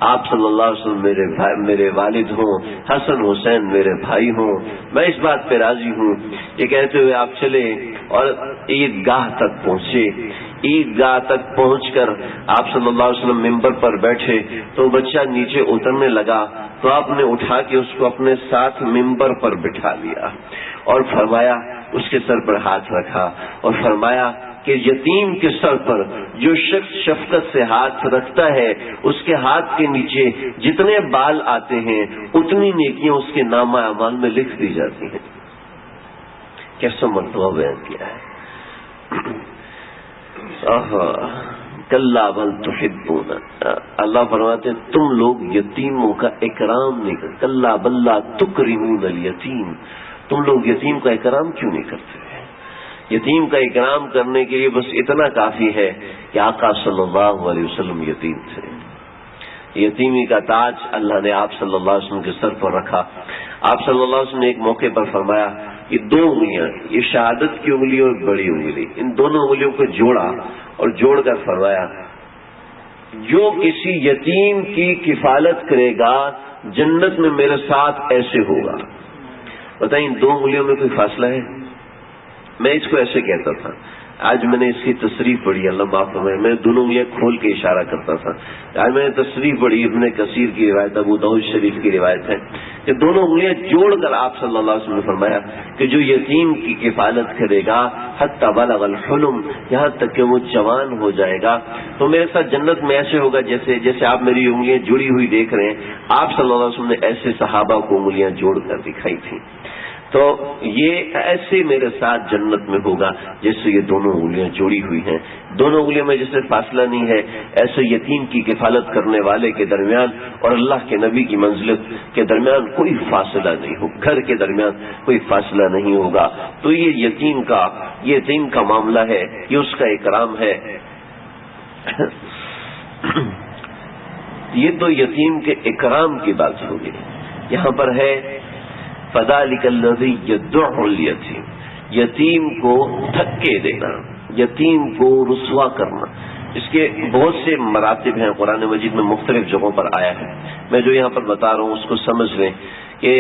آپ صلی اللہ علیہ وسلم میرے والد ہوں، حسن حسین میرے بھائی ہوں، میں اس بات پہ راضی ہوں. یہ کہتے ہوئے آپ چلے اور عیدگاہ تک پہنچے. عیدگاہ تک پہنچ کر آپ صلی اللہ علیہ وسلم ممبر پر بیٹھے تو بچہ نیچے اترنے لگا تو آپ نے اٹھا کے اس کو اپنے ساتھ ممبر پر بٹھا لیا اور فرمایا، اس کے سر پر ہاتھ رکھا اور فرمایا کہ یتیم کے سر پر جو شخص شفقت سے ہاتھ رکھتا ہے اس کے ہاتھ کے نیچے جتنے بال آتے ہیں اتنی نیکیاں اس کے نامہ اعمال میں لکھ دی جاتی ہیں. کیسا مرتبہ بیان کیا ہے. کلا بل تحبون، اللہ فرماتے ہیں تم لوگ یتیموں کا اکرام نہیں کرتے. کلا بل لا تکرمون الیتیم، تم لوگ یتیم کا اکرام کیوں نہیں کرتے؟ یتیم کا اکرام کرنے کے لیے بس اتنا کافی ہے کہ آقا صلی اللہ علیہ وسلم یتیم تھے. یتیمی کا تاج اللہ نے آپ صلی اللہ علیہ وسلم کے سر پر رکھا. آپ صلی اللہ علیہ وسلم نے ایک موقع پر فرمایا یہ دو انگلیاں، یہ شہادت کی انگلی اور بڑی انگلی، ان دونوں انگلیوں کو جوڑا اور جوڑ کر فرمایا جو کسی یتیم کی کفالت کرے گا جنت میں میرے ساتھ ایسے ہوگا. بتائیں ان دو انگلیوں میں کوئی فاصلہ ہے؟ میں اس کو ایسے کہتا تھا، آج میں نے اس کی تصریح پڑھی، اللہ معاف فرمائے، میں دونوں انگلیاں کھول کے اشارہ کرتا تھا. آج میں نے تصریح پڑھی، ابن کثیر کی روایت، ابو داؤد شریف کی روایت ہے کہ دونوں انگلیاں جوڑ کر آپ صلی اللہ علیہ وسلم نے فرمایا کہ جو یتیم کی کفالت کرے گا حتی بلغ الحلم، یہاں تک کہ وہ جوان ہو جائے گا تو میرے ساتھ جنت میں ایسے ہوگا جیسے آپ میری انگلیاں جڑی ہوئی دیکھ رہے ہیں. آپ صلی اللہ علیہ وسلم نے ایسے صحابہ کو انگلیاں جوڑ کر دکھائی تھی. تو یہ ایسے میرے ساتھ جنت میں ہوگا جیسے یہ دونوں انگلیاں جوڑی ہوئی ہیں، دونوں انگلیوں میں جیسے فاصلہ نہیں ہے، ایسے یتیم کی کفالت کرنے والے کے درمیان اور اللہ کے نبی کی منزلت کے درمیان کوئی فاصلہ نہیں ہوگا، گھر کے درمیان کوئی فاصلہ نہیں ہوگا۔ تو یہ یتیم کا معاملہ ہے، یہ اس کا اکرام ہے۔ یہ تو یتیم کے اکرام کی بات ہوگی۔ یہاں پر ہے فَذَلِكَ الَّذِي يَدُعُّ الْيَتِيمَ، یتیم کو دھکے دینا، یتیم کو رسوا کرنا۔ اس کے بہت سے مراتب ہیں، قرآن مجید میں مختلف جگہوں پر آیا ہے۔ میں جو یہاں پر بتا رہا ہوں اس کو سمجھ لیں کہ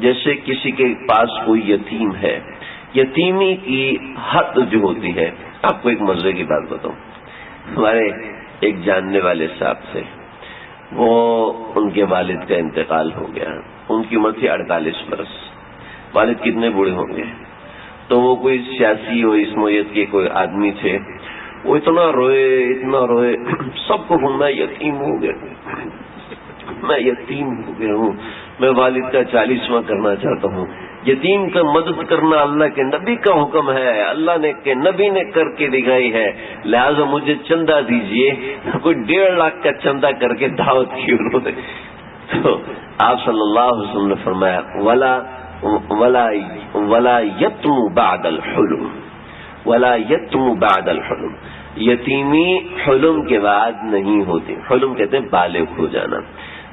جیسے کسی کے پاس کوئی یتیم ہے، یتیمی کی حد جو ہوتی ہے، آپ کو ایک مزے کی بات بتاؤں۔ ہمارے ایک جاننے والے صاحب تھے، وہ ان کے والد کا انتقال ہو گیا، ان کی عمر تھی 48 برس۔ والد کتنے بوڑھے ہوں گے؟ تو وہ کوئی سیاسی اور اسمویت کے کوئی آدمی تھے، وہ اتنا روئے سب کو میں یتیم ہو گیا، میں یتیم ہو گیا ہوں، میں والد کا 40واں کرنا چاہتا ہوں۔ یتیم کا مدد کرنا اللہ کے نبی کا حکم ہے، اللہ نے کے نبی نے کر کے دکھائی ہے، لہذا مجھے چندہ دیجئے۔ کوئی 1.5 لاکھ کا چندہ کر کے دعوت کی انہوں نے۔ تو آپ صلی اللہ علیہ وسلم نے فرمایا ولا یتم بعد الحلم، ولا یتم بعد الحلم، یتیمی حلم کے بعد نہیں ہوتی۔ حلم کہتے ہیں بالغ ہو جانا۔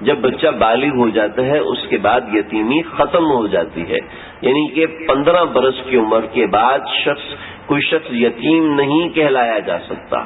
جب بچہ بالغ ہو جاتا ہے اس کے بعد یتیمی ختم ہو جاتی ہے، یعنی کہ 15 برس کی عمر کے بعد کوئی شخص یتیم نہیں کہلایا جا سکتا۔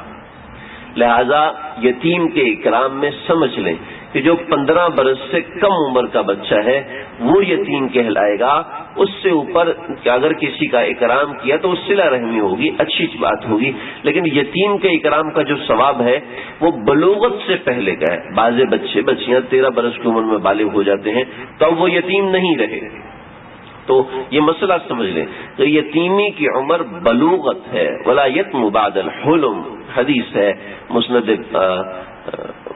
لہذا یتیم کے اکرام میں سمجھ لیں کہ جو 15 برس سے کم عمر کا بچہ ہے وہ یتیم کہلائے گا۔ اس سے اوپر اگر کسی کا اکرام کیا تو صلہ رحمی ہوگی، اچھی بات ہوگی، لیکن یتیم کے اکرام کا جو ثواب ہے وہ بلوغت سے پہلے کا ہے۔ بعض بچیاں 13 برس کی عمر میں بالغ ہو جاتے ہیں تو وہ یتیم نہیں رہے۔ تو یہ مسئلہ سمجھ لیں کہ یتیمی کی عمر بلوغت ہے۔ ولا یتم بعد الحلم حدیث ہے،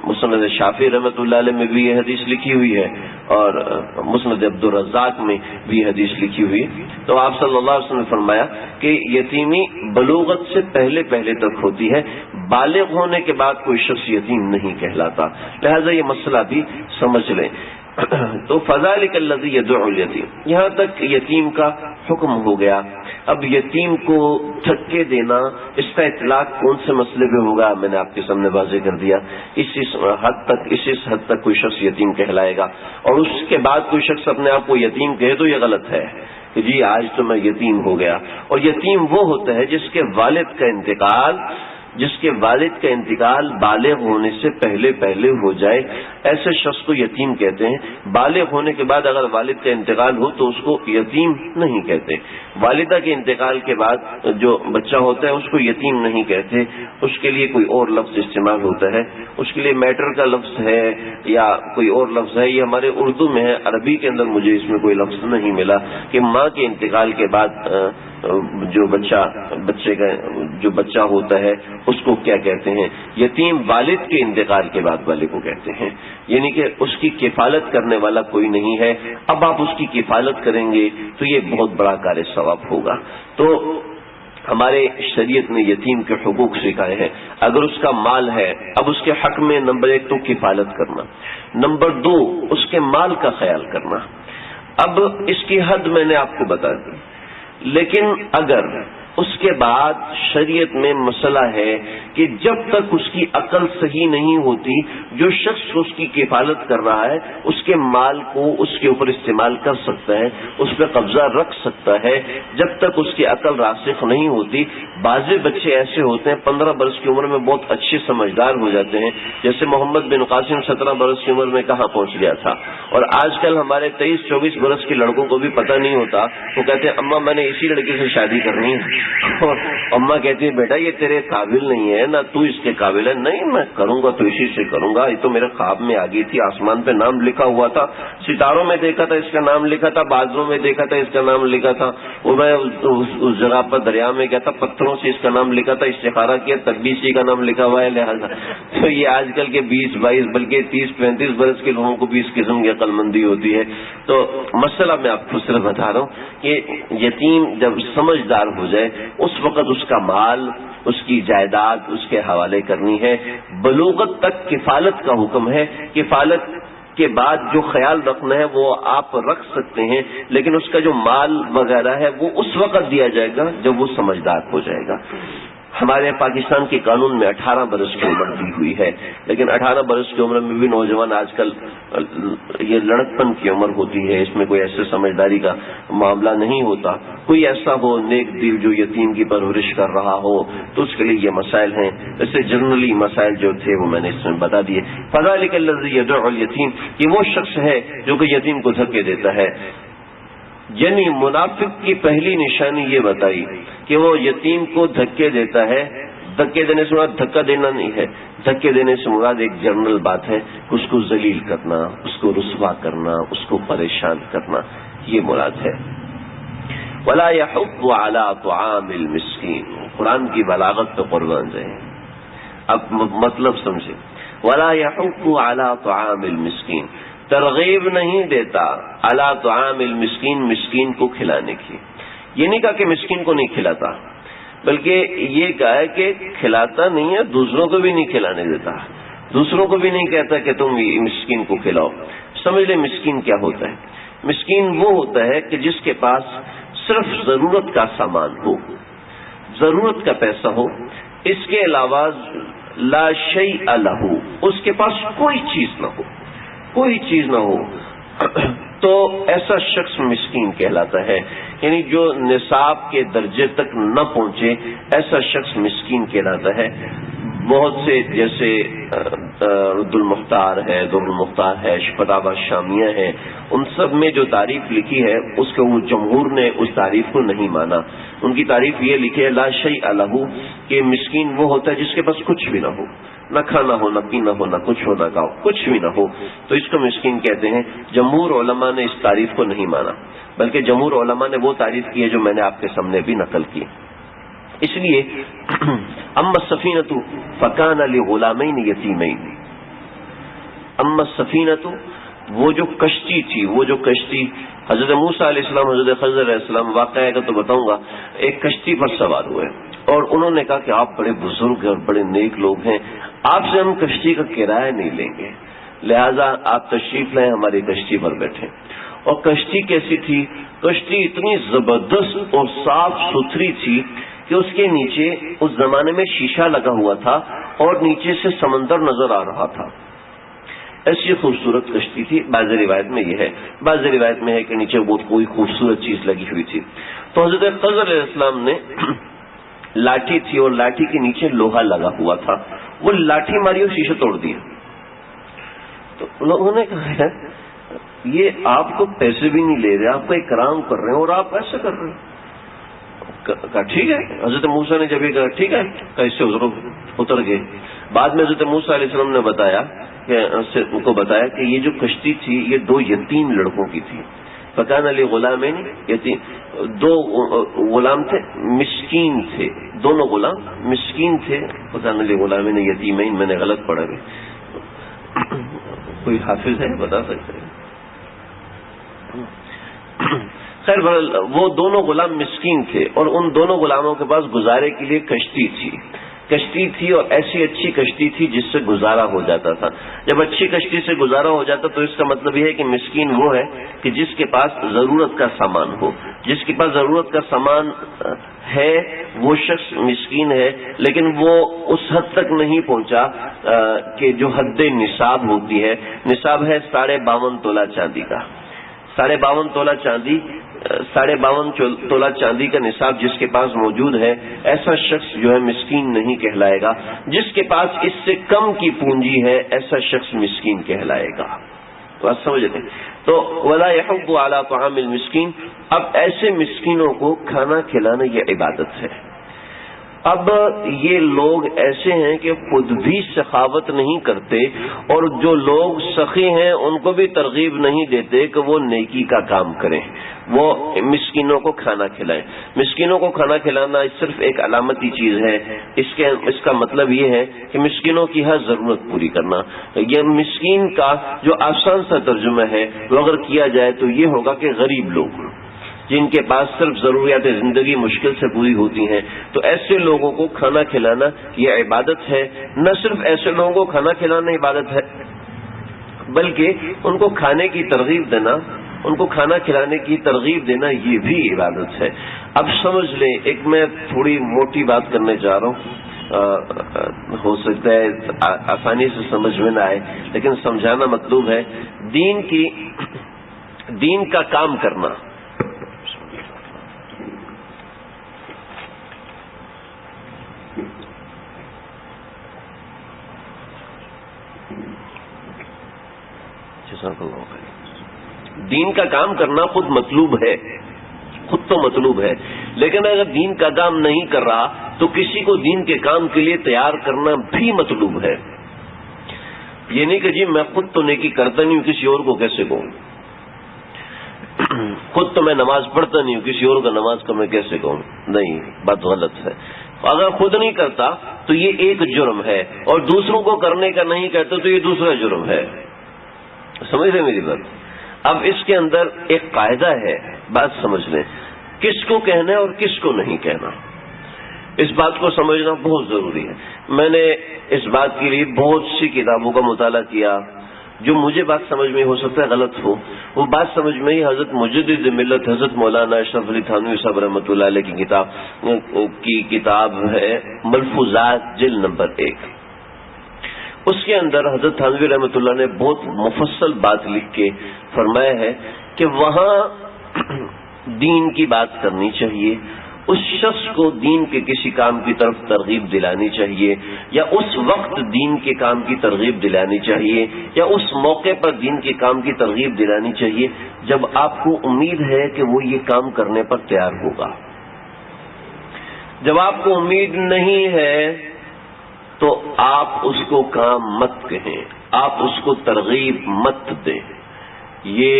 مسند شافعی رحمۃ اللہ علیہ میں بھی یہ حدیث لکھی ہوئی ہے، اور مسند عبدالرزاق میں بھی حدیث لکھی ہوئی ہے۔ تو آپ صلی اللہ علیہ وسلم نے فرمایا کہ یتیمی بلوغت سے پہلے تک ہوتی ہے، بالغ ہونے کے بعد کوئی شخص یتیم نہیں کہلاتا۔ لہذا یہ مسئلہ بھی سمجھ لیں۔ تو فذلک الذی یدعو الیتیم، یہاں تک یتیم کا حکم ہو گیا۔ اب یتیم کو دھکے دینا، اس کا اطلاق کون سے مسئلے پہ ہوگا میں نے آپ کے سامنے واضح کر دیا۔ اس حد تک کوئی شخص یتیم کہلائے گا، اور اس کے بعد کوئی شخص اپنے آپ کو یتیم کہے تو یہ غلط ہے کہ جی آج تو میں یتیم ہو گیا۔ اور یتیم وہ ہوتا ہے جس کے والد کا انتقال بالغ ہونے سے پہلے ہو جائے، ایسے شخص کو یتیم کہتے ہیں۔ بالغ ہونے کے بعد اگر والد کا انتقال ہو تو اس کو یتیم نہیں کہتے۔ والدہ کے انتقال کے بعد جو بچہ ہوتا ہے اس کو یتیم نہیں کہتے، اس کے لیے کوئی اور لفظ استعمال ہوتا ہے، اس کے لیے میٹر کا لفظ ہے یا کوئی اور لفظ ہے، یہ ہمارے اردو میں ہے، عربی کے اندر مجھے اس میں کوئی لفظ نہیں ملا کہ ماں کے انتقال کے بعد جو بچہ ہوتا ہے اس کو کیا کہتے ہیں۔ یتیم والد کے انتقال کے بعد والے کو کہتے ہیں، یعنی کہ اس کی کفالت کرنے والا کوئی نہیں ہے۔ اب آپ اس کی کفالت کریں گے تو یہ بہت بڑا کار ثواب ہوگا۔ تو ہمارے شریعت نے یتیم کے حقوق سکھائے ہیں۔ اگر اس کا مال ہے، اب اس کے حق میں نمبر 1 تو کفالت کرنا، نمبر 2 اس کے مال کا خیال کرنا۔ اب اس کی حد میں نے آپ کو بتا دی، لیکن اگر اس کے بعد شریعت میں مسئلہ ہے کہ جب تک اس کی عقل صحیح نہیں ہوتی، جو شخص اس کی کفالت کر رہا ہے اس کے مال کو اس کے اوپر استعمال کر سکتا ہے، اس پہ قبضہ رکھ سکتا ہے، جب تک اس کی عقل راسخ نہیں ہوتی۔ بعض بچے ایسے ہوتے ہیں 15 برس کی عمر میں بہت اچھے سمجھدار ہو جاتے ہیں، جیسے محمد بن قاسم 17 برس کی عمر میں کہاں پہنچ گیا تھا، اور آج کل ہمارے 23-24 برس کے لڑکوں کو بھی پتہ نہیں ہوتا، وہ کہتے ہیں اماں میں نے اسی لڑکی سے شادی کرنی ہے، اور اماں کہتی ہے بیٹا یہ تیرے قابل نہیں ہے، نہ تو اس کے قابل ہے. نہیں میں کروں گا تو اسی سے کروں گا، یہ تو میرے خواب میں آ گئی تھی، آسمان پہ نام لکھا ہوا تھا، ستاروں میں دیکھا تھا اس کا نام لکھا تھا، بادلوں میں دیکھا تھا اس کا نام لکھا تھا، اور میں اس جگہ پر دریا میں گیا تھا، پتھروں سے اس کا نام لکھا تھا، استخارہ کیا تب بھی اسی کا نام لکھا ہوا ہے. لہٰذا تو یہ آج کل کے 20-22 بلکہ 30-35 برس کے لوگوں کو بھی اس قسم کی عقل مندی ہوتی ہے. تو مسئلہ میں آپ کو صرف بتا رہا ہوں کہ یتیم جب سمجھدار ہو جائے اس وقت اس کا مال، اس کی جائیداد اس کے حوالے کرنی ہے. بلوغت تک کفالت کا حکم ہے، کفالت کے بعد جو خیال رکھنا ہے وہ آپ رکھ سکتے ہیں، لیکن اس کا جو مال وغیرہ ہے وہ اس وقت دیا جائے گا جب وہ سمجھدار ہو جائے گا. ہمارے پاکستان کے قانون میں 18 برس کی عمر دی ہوئی ہے، لیکن 18 برس کی عمر میں بھی نوجوان آج کل یہ لڑکپن کی عمر ہوتی ہے، اس میں کوئی ایسے سمجھداری کا معاملہ نہیں ہوتا. کوئی ایسا ہو نیک دل جو یتیم کی پرورش کر رہا ہو تو اس کے لیے یہ مسائل ہیں. ایسے جنرلی مسائل جو تھے وہ میں نے اس میں بتا دیے. فذلک الذی یدعو الیتیم، یہ وہ شخص ہے جو کہ یتیم کو دھکے دیتا ہے. یعنی منافق کی پہلی نشانی یہ بتائی کہ وہ یتیم کو دھکے دیتا ہے. دھکے دینے سے مراد دھکا دینا نہیں ہے، دھکے دینے سے مراد ایک جنرل بات ہے، اس کو ذلیل کرنا، اس کو رسوا کرنا، اس کو پریشان کرنا، یہ مراد ہے. ولا يحض على طعام المسكين، قرآن کی بلاغت پہ قربان جائیں. اب مطلب سمجھے. ولا يحض على طعام المسكين، ترغیب نہیں دیتا علی طعام المسکین، مسکین کو کھلانے کی. یہ نہیں کہا کہ مسکین کو نہیں کھلاتا، بلکہ یہ کہا ہے کہ کھلاتا نہیں ہے، دوسروں کو بھی نہیں کھلانے دیتا، دوسروں کو بھی نہیں کہتا کہ تم مسکین کو کھلاؤ. سمجھ لیں مسکین کیا ہوتا ہے. مسکین وہ ہوتا ہے کہ جس کے پاس صرف ضرورت کا سامان ہو، ضرورت کا پیسہ ہو، اس کے علاوہ لا شیء لہ، اس کے پاس کوئی چیز نہ ہو، کوئی چیز نہ ہو، تو ایسا شخص مسکین کہلاتا ہے. یعنی جو نصاب کے درجے تک نہ پہنچے ایسا شخص مسکین کہلاتا ہے. بہت سے جیسے رد المختار ہے، در المختار ہے، فتاوی شامیہ ہے، ان سب میں جو تعریف لکھی ہے اس کو وہ جمہور نے اس تعریف کو نہیں مانا. ان کی تعریف یہ لکھی ہے لا شیء لہ، کہ مسکین وہ ہوتا ہے جس کے پاس کچھ بھی نہ ہو، نہ کھانا ہو، نہ پینا ہو، نہ کچھ ہو، نہ کھاؤ، کچھ بھی نہ ہو، تو اس کو مسکین کہتے ہیں. جمہور علماء نے اس تعریف کو نہیں مانا، بلکہ جمہور علماء نے وہ تعریف کی ہے جو میں نے آپ کے سامنے بھی نقل کی. اس لیے اما السفینۃ فکان لغلامین یتیمین، اما السفینۃ، وہ جو کشتی تھی، وہ جو کشتی حضرت موسیٰ علیہ السلام، حضرت خضر علیہ السلام، واقعہ کا تو بتاؤں گا، ایک کشتی پر سوار ہوئے اور انہوں نے کہا کہ آپ بڑے بزرگ اور بڑے نیک لوگ ہیں، آپ سے ہم کشتی کا کرایہ نہیں لیں گے، لہذا آپ تشریف لائیں، ہماری کشتی پر بیٹھیں. اور کشتی کیسی تھی؟ کشتی اتنی زبردست اور صاف ستھری تھی کہ اس کے نیچے اس زمانے میں شیشہ لگا ہوا تھا اور نیچے سے سمندر نظر آ رہا تھا. ایسی خوبصورت کشتی تھی. بعض روایت میں یہ ہے، بعض روایت میں ہے کہ نیچے بہت کوئی خوبصورت چیز لگی ہوئی تھی. تو حضرت خضر علیہ السلام نے لاٹھی تھی اور لاٹھی کے نیچے لوہا لگا ہوا تھا، وہ لاٹھی ماری اور شیشہ توڑ دیا. تو لوگوں نے کہا ہے یہ آپ کو پیسے بھی نہیں لے رہے، آپ کو اکرام کر رہے ہیں اور آپ ایسا کر رہے ہیں. کہا ٹھیک ہے. حضرت موسیٰ نے جب یہ کہا ٹھیک ہے کہ اس سے اتر گئے. بعد میں حضرت موسیٰ علیہ السلام نے بتایا کہ ان کو بتایا کہ یہ جو کشتی تھی یہ 2 یتیم لڑکوں کی تھی. فکان علی غلامین یتیم، 2 غلام تھے، مسکین تھے، دونوں غلام مسکین تھے. فکان علی غلامین یتیمین، میں نے غلط پڑھا ہے. کوئی حافظ ہے بتا سکتے ہیں؟ خیر وہ دونوں غلام مسکین تھے اور ان دونوں غلاموں کے پاس گزارے کے لیے کشتی تھی اور ایسی اچھی کشتی تھی جس سے گزارا ہو جاتا تھا. جب اچھی کشتی سے گزارا ہو جاتا تو اس کا مطلب یہ ہے کہ مسکین وہ ہے کہ جس کے پاس ضرورت کا سامان ہو. جس کے پاس ضرورت کا سامان ہے وہ شخص مسکین ہے، لیکن وہ اس حد تک نہیں پہنچا کہ جو حد نصاب ہوتی ہے. نصاب ہے 52.5 تولہ چاندی کا. 52.5 تولہ چاندی، 52.5 تولہ چاندی کا نصاب جس کے پاس موجود ہے ایسا شخص جو ہے مسکین نہیں کہلائے گا. جس کے پاس اس سے کم کی پونجی ہے ایسا شخص مسکین کہلائے گا. بات سمجھ لیں. تو ولا يحض على طعام المسکین، اب ایسے مسکینوں کو کھانا کھلانا یہ عبادت ہے. اب یہ لوگ ایسے ہیں کہ خود بھی سخاوت نہیں کرتے اور جو لوگ سخی ہیں ان کو بھی ترغیب نہیں دیتے کہ وہ نیکی کا کام کریں، وہ مسکینوں کو کھانا کھلائیں. مسکینوں کو کھانا کھلانا صرف ایک علامتی چیز ہے. اس کا مطلب یہ ہے کہ مسکینوں کی ہر ضرورت پوری کرنا. یہ مسکین کا جو آسان سا ترجمہ ہے وہ اگر کیا جائے تو یہ ہوگا کہ غریب لوگ جن کے پاس صرف ضروریات زندگی مشکل سے پوری ہوتی ہیں، تو ایسے لوگوں کو کھانا کھلانا یہ عبادت ہے. نہ صرف ایسے لوگوں کو کھانا کھلانا عبادت ہے بلکہ ان کو کھانے کی ترغیب دینا، ان کو کھانا کھلانے کی ترغیب دینا یہ بھی عبادت ہے. اب سمجھ لیں، ایک میں تھوڑی موٹی بات کرنے جا رہا ہوں، ہو سکتا ہے آسانی سے سمجھ میں نہ آئے لیکن سمجھانا مطلوب ہے. دین کا کام کرنا، دین کا کام کرنا خود مطلوب ہے، خود تو مطلوب ہے، لیکن اگر دین کا کام نہیں کر رہا تو کسی کو دین کے کام کے لیے تیار کرنا بھی مطلوب ہے. یہ نہیں کہ جی میں خود تو نیکی کرتا نہیں ہوں، کسی اور کو کیسے کہوں. خود تو میں نماز پڑھتا نہیں ہوں، کسی اور کا نماز کا میں کیسے کہوں. نہیں، بات غلط ہے. اگر خود نہیں کرتا تو یہ ایک جرم ہے، اور دوسروں کو کرنے کا نہیں کہتا تو یہ دوسرا جرم ہے. سمجھ رہے میری بات؟ اب اس کے اندر ایک قاعدہ ہے، بات سمجھ لیں، کس کو کہنا ہے اور کس کو نہیں کہنا. اس بات کو سمجھنا بہت ضروری ہے. میں نے اس بات کے لیے بہت سی کتابوں کا مطالعہ کیا. جو مجھے بات سمجھ میں ہو سکتا ہے غلط ہو، وہ بات سمجھ میں ہی حضرت مجدد ملت حضرت مولانا اشرف علی تھانوی صاحب رحمۃ اللہ علیہ کی کتاب ہے ملفوظات جلد نمبر 1. اس کے اندر حضرت تھانوی رحمۃ اللہ نے بہت مفصل بات لکھ کے فرمایا ہے کہ وہاں دین کی بات کرنی چاہیے، اس شخص کو دین کے کسی کام کی طرف ترغیب دلانی چاہیے، یا اس وقت دین کے کام کی ترغیب دلانی چاہیے، یا اس موقع پر دین کے کام کی ترغیب دلانی چاہیے جب آپ کو امید ہے کہ وہ یہ کام کرنے پر تیار ہوگا. جب آپ کو امید نہیں ہے تو آپ اس کو کام مت کہیں، آپ اس کو ترغیب مت دیں. یہ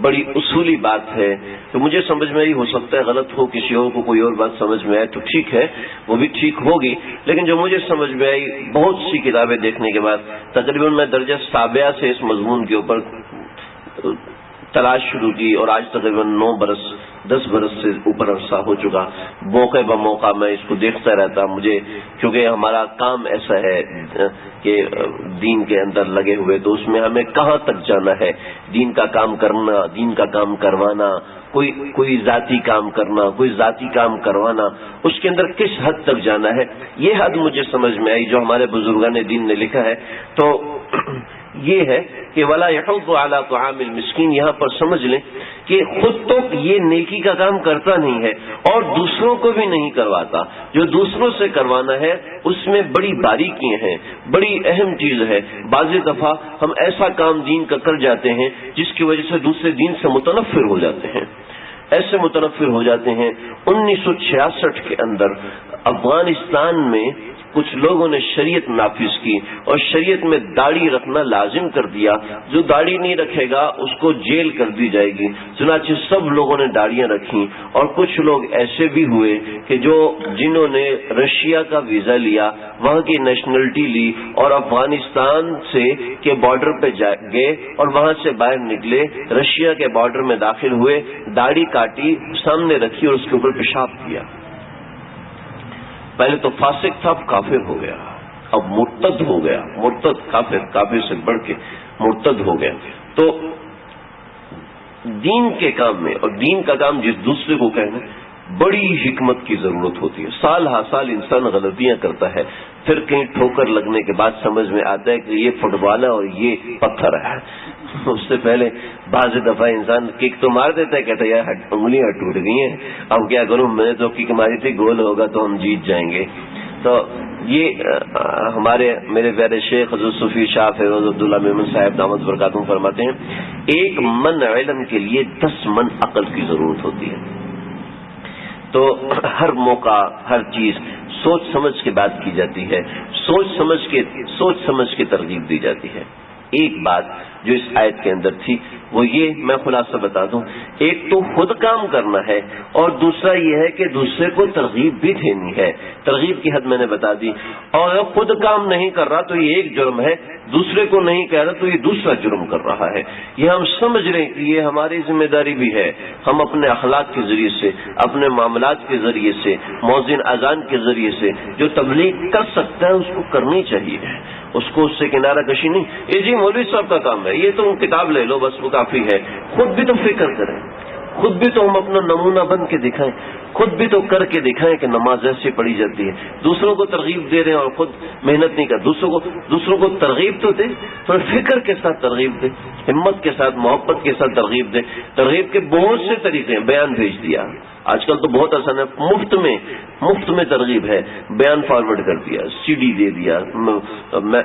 بڑی اصولی بات ہے کہ مجھے سمجھ میں ہی ہو سکتا ہے غلط ہو، کسی اور کو کوئی اور بات سمجھ میں آئے تو ٹھیک ہے، وہ بھی ٹھیک ہوگی، لیکن جو مجھے سمجھ میں آئی بہت سی کتابیں دیکھنے کے بعد تقریباً میں درجہ سابعہ سے اس مضمون کے اوپر تلاش شروع کی، اور آج تقریباً 10 برس سے اوپر عرصہ ہو چکا. موقع بہ موقع میں اس کو دیکھتا رہتا. مجھے کیونکہ ہمارا کام ایسا ہے کہ دین کے اندر لگے ہوئے، تو اس میں ہمیں کہاں تک جانا ہے، دین کا کام کرنا، دین کا کام کروانا، کوئی ذاتی کام کرنا، کوئی ذاتی کام کروانا، اس کے اندر کس حد تک جانا ہے، یہ حد مجھے سمجھ میں آئی جو ہمارے بزرگان دین نے لکھا ہے. تو یہ ہے کہ ولا يحض على طعام المسکین، یہاں پر سمجھ لیں کہ خود تو یہ نیکی کا کام کرتا نہیں ہے اور دوسروں کو بھی نہیں کرواتا. جو دوسروں سے کروانا ہے اس میں بڑی باریکیاں ہیں، بڑی اہم چیز ہے. بعض دفعہ ہم ایسا کام دین کا کر جاتے ہیں جس کی وجہ سے دوسرے دین سے متنفر ہو جاتے ہیں، ایسے متنفر ہو جاتے ہیں. 1966 کے اندر افغانستان میں کچھ لوگوں نے شریعت نافذ کی اور شریعت میں داڑھی رکھنا لازم کر دیا. جو داڑھی نہیں رکھے گا اس کو جیل کر دی جائے گی. چنانچہ سب لوگوں نے داڑیاں رکھی، اور کچھ لوگ ایسے بھی ہوئے کہ جنہوں نے رشیا کا ویزا لیا، وہاں کی نیشنلٹی لی اور افغانستان سے کے بارڈر پہ گئے اور وہاں سے باہر نکلے، رشیا کے بارڈر میں داخل ہوئے، داڑھی کاٹی، سامنے رکھی اور اس کے اوپر پیشاب کیا. پہلے تو فاسق تھا، اب کافر ہو گیا، اب مرتد ہو گیا. مرتد کافر سے بڑھ کے مرتد ہو گیا. تو دین کے کام میں، اور دین کا کام جس دوسرے کو کہنا، بڑی حکمت کی ضرورت ہوتی ہے. سال ہر سال انسان غلطیاں کرتا ہے، پھر کہیں ٹھوکر لگنے کے بعد سمجھ میں آتا ہے کہ یہ فٹ بال ہے اور یہ پتھر ہے. اس سے پہلے بعض دفعہ انسان کک تو مار دیتا ہے، کہتا ہے یار انگلیاں ٹوٹ گئی ہیں، اب کیا کروں، میں نے تو کک ماری تھی، گول ہوگا تو ہم جیت جائیں گے. تو تو یہ ہمارے میرے پیارے شیخ حضرت صوفی شاہ فیروز عبداللہ میمن صاحب دامت برکاتہم فرماتے ہیں 1 من علم کے لیے 10 من عقل کی ضرورت ہوتی ہے. تو ہر موقع ہر چیز سوچ سمجھ کے بات کی جاتی ہے، سوچ سمجھ کے ترغیب دی جاتی ہے. ایک بات جو اس آیت کے اندر تھی وہ یہ میں خلاصہ بتا دوں، ایک تو خود کام کرنا ہے اور دوسرا یہ ہے کہ دوسرے کو ترغیب بھی دینی ہے. ترغیب کی حد میں نے بتا دی. اور اگر خود کام نہیں کر رہا تو یہ ایک جرم ہے، دوسرے کو نہیں کہہ رہا تو یہ دوسرا جرم کر رہا ہے. یہ ہم سمجھ رہے ہیں کہ یہ ہماری ذمہ داری بھی ہے. ہم اپنے اخلاق کے ذریعے سے، اپنے معاملات کے ذریعے سے، مؤذن اذان کے ذریعے سے جو تبلیغ کر سکتا ہے اس کو کرنی چاہیے، اس کو اس سے کنارہ کشی نہیں. یہ جی مولوی صاحب کا کام ہے، یہ تو کتاب لے لو بس وہ کافی ہے. خود بھی تو فکر کریں، خود بھی تو ہم اپنا نمونہ بن کے دکھائیں، خود بھی تو کر کے دکھائیں کہ نماز ایسے پڑھی جاتی ہے. دوسروں کو ترغیب دے رہے ہیں اور خود محنت نہیں کر. دوسروں کو ترغیب تو دے، تھوڑا فکر کے ساتھ ترغیب دے، ہمت کے ساتھ، محبت کے ساتھ ترغیب دے. ترغیب کے بہت سے طریقے ہیں. بیان بھیج دیا، آج کل تو بہت آسان ہے، مفت میں ترغیب ہے. بیان فارورڈ کر دیا، CD دے دیا،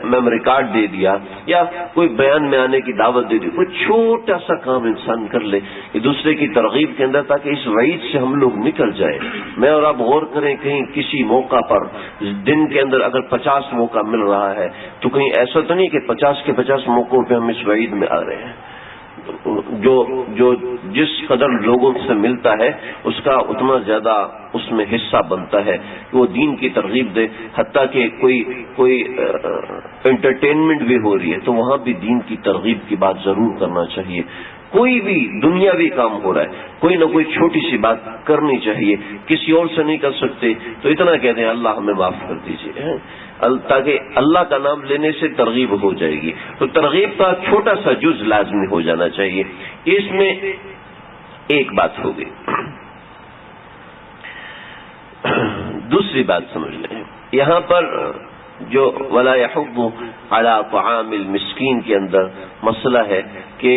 میموری کارڈ دے دیا، یا کوئی بیان میں آنے کی دعوت دے دی. کوئی چھوٹا سا کام انسان کر لے کہ دوسرے کی ترغیب کے اندر، تاکہ اس وعید سے ہم لوگ نکل جائیں. میں اور آپ غور کریں، کہیں کسی موقع پر دن کے اندر اگر 50 موقع مل رہا ہے تو کہیں ایسا تو نہیں کہ 50 کے 50 موقعوں پہ ہم اس وعید میں آ رہے ہیں. جو جس قدر لوگوں سے ملتا ہے اس کا اتنا زیادہ اس میں حصہ بنتا ہے کہ وہ دین کی ترغیب دے. حتیٰ کہ کوئی انٹرٹینمنٹ بھی ہو رہی ہے تو وہاں بھی دین کی ترغیب کی بات ضرور کرنا چاہیے. کوئی بھی دنیاوی کام ہو رہا ہے، کوئی نہ کوئی چھوٹی سی بات کرنی چاہیے. کسی اور سے نہیں کر سکتے تو اتنا کہتے ہیں اللہ ہمیں معاف کر دیجیے، تاکہ اللہ کا نام لینے سے ترغیب ہو جائے گی. تو ترغیب کا چھوٹا سا جز لازمی ہو جانا چاہیے. اس میں ایک بات ہوگی. دوسری بات سمجھ لیں، یہاں پر جو ولا يحض على طعام المسکین کے اندر مسئلہ ہے کہ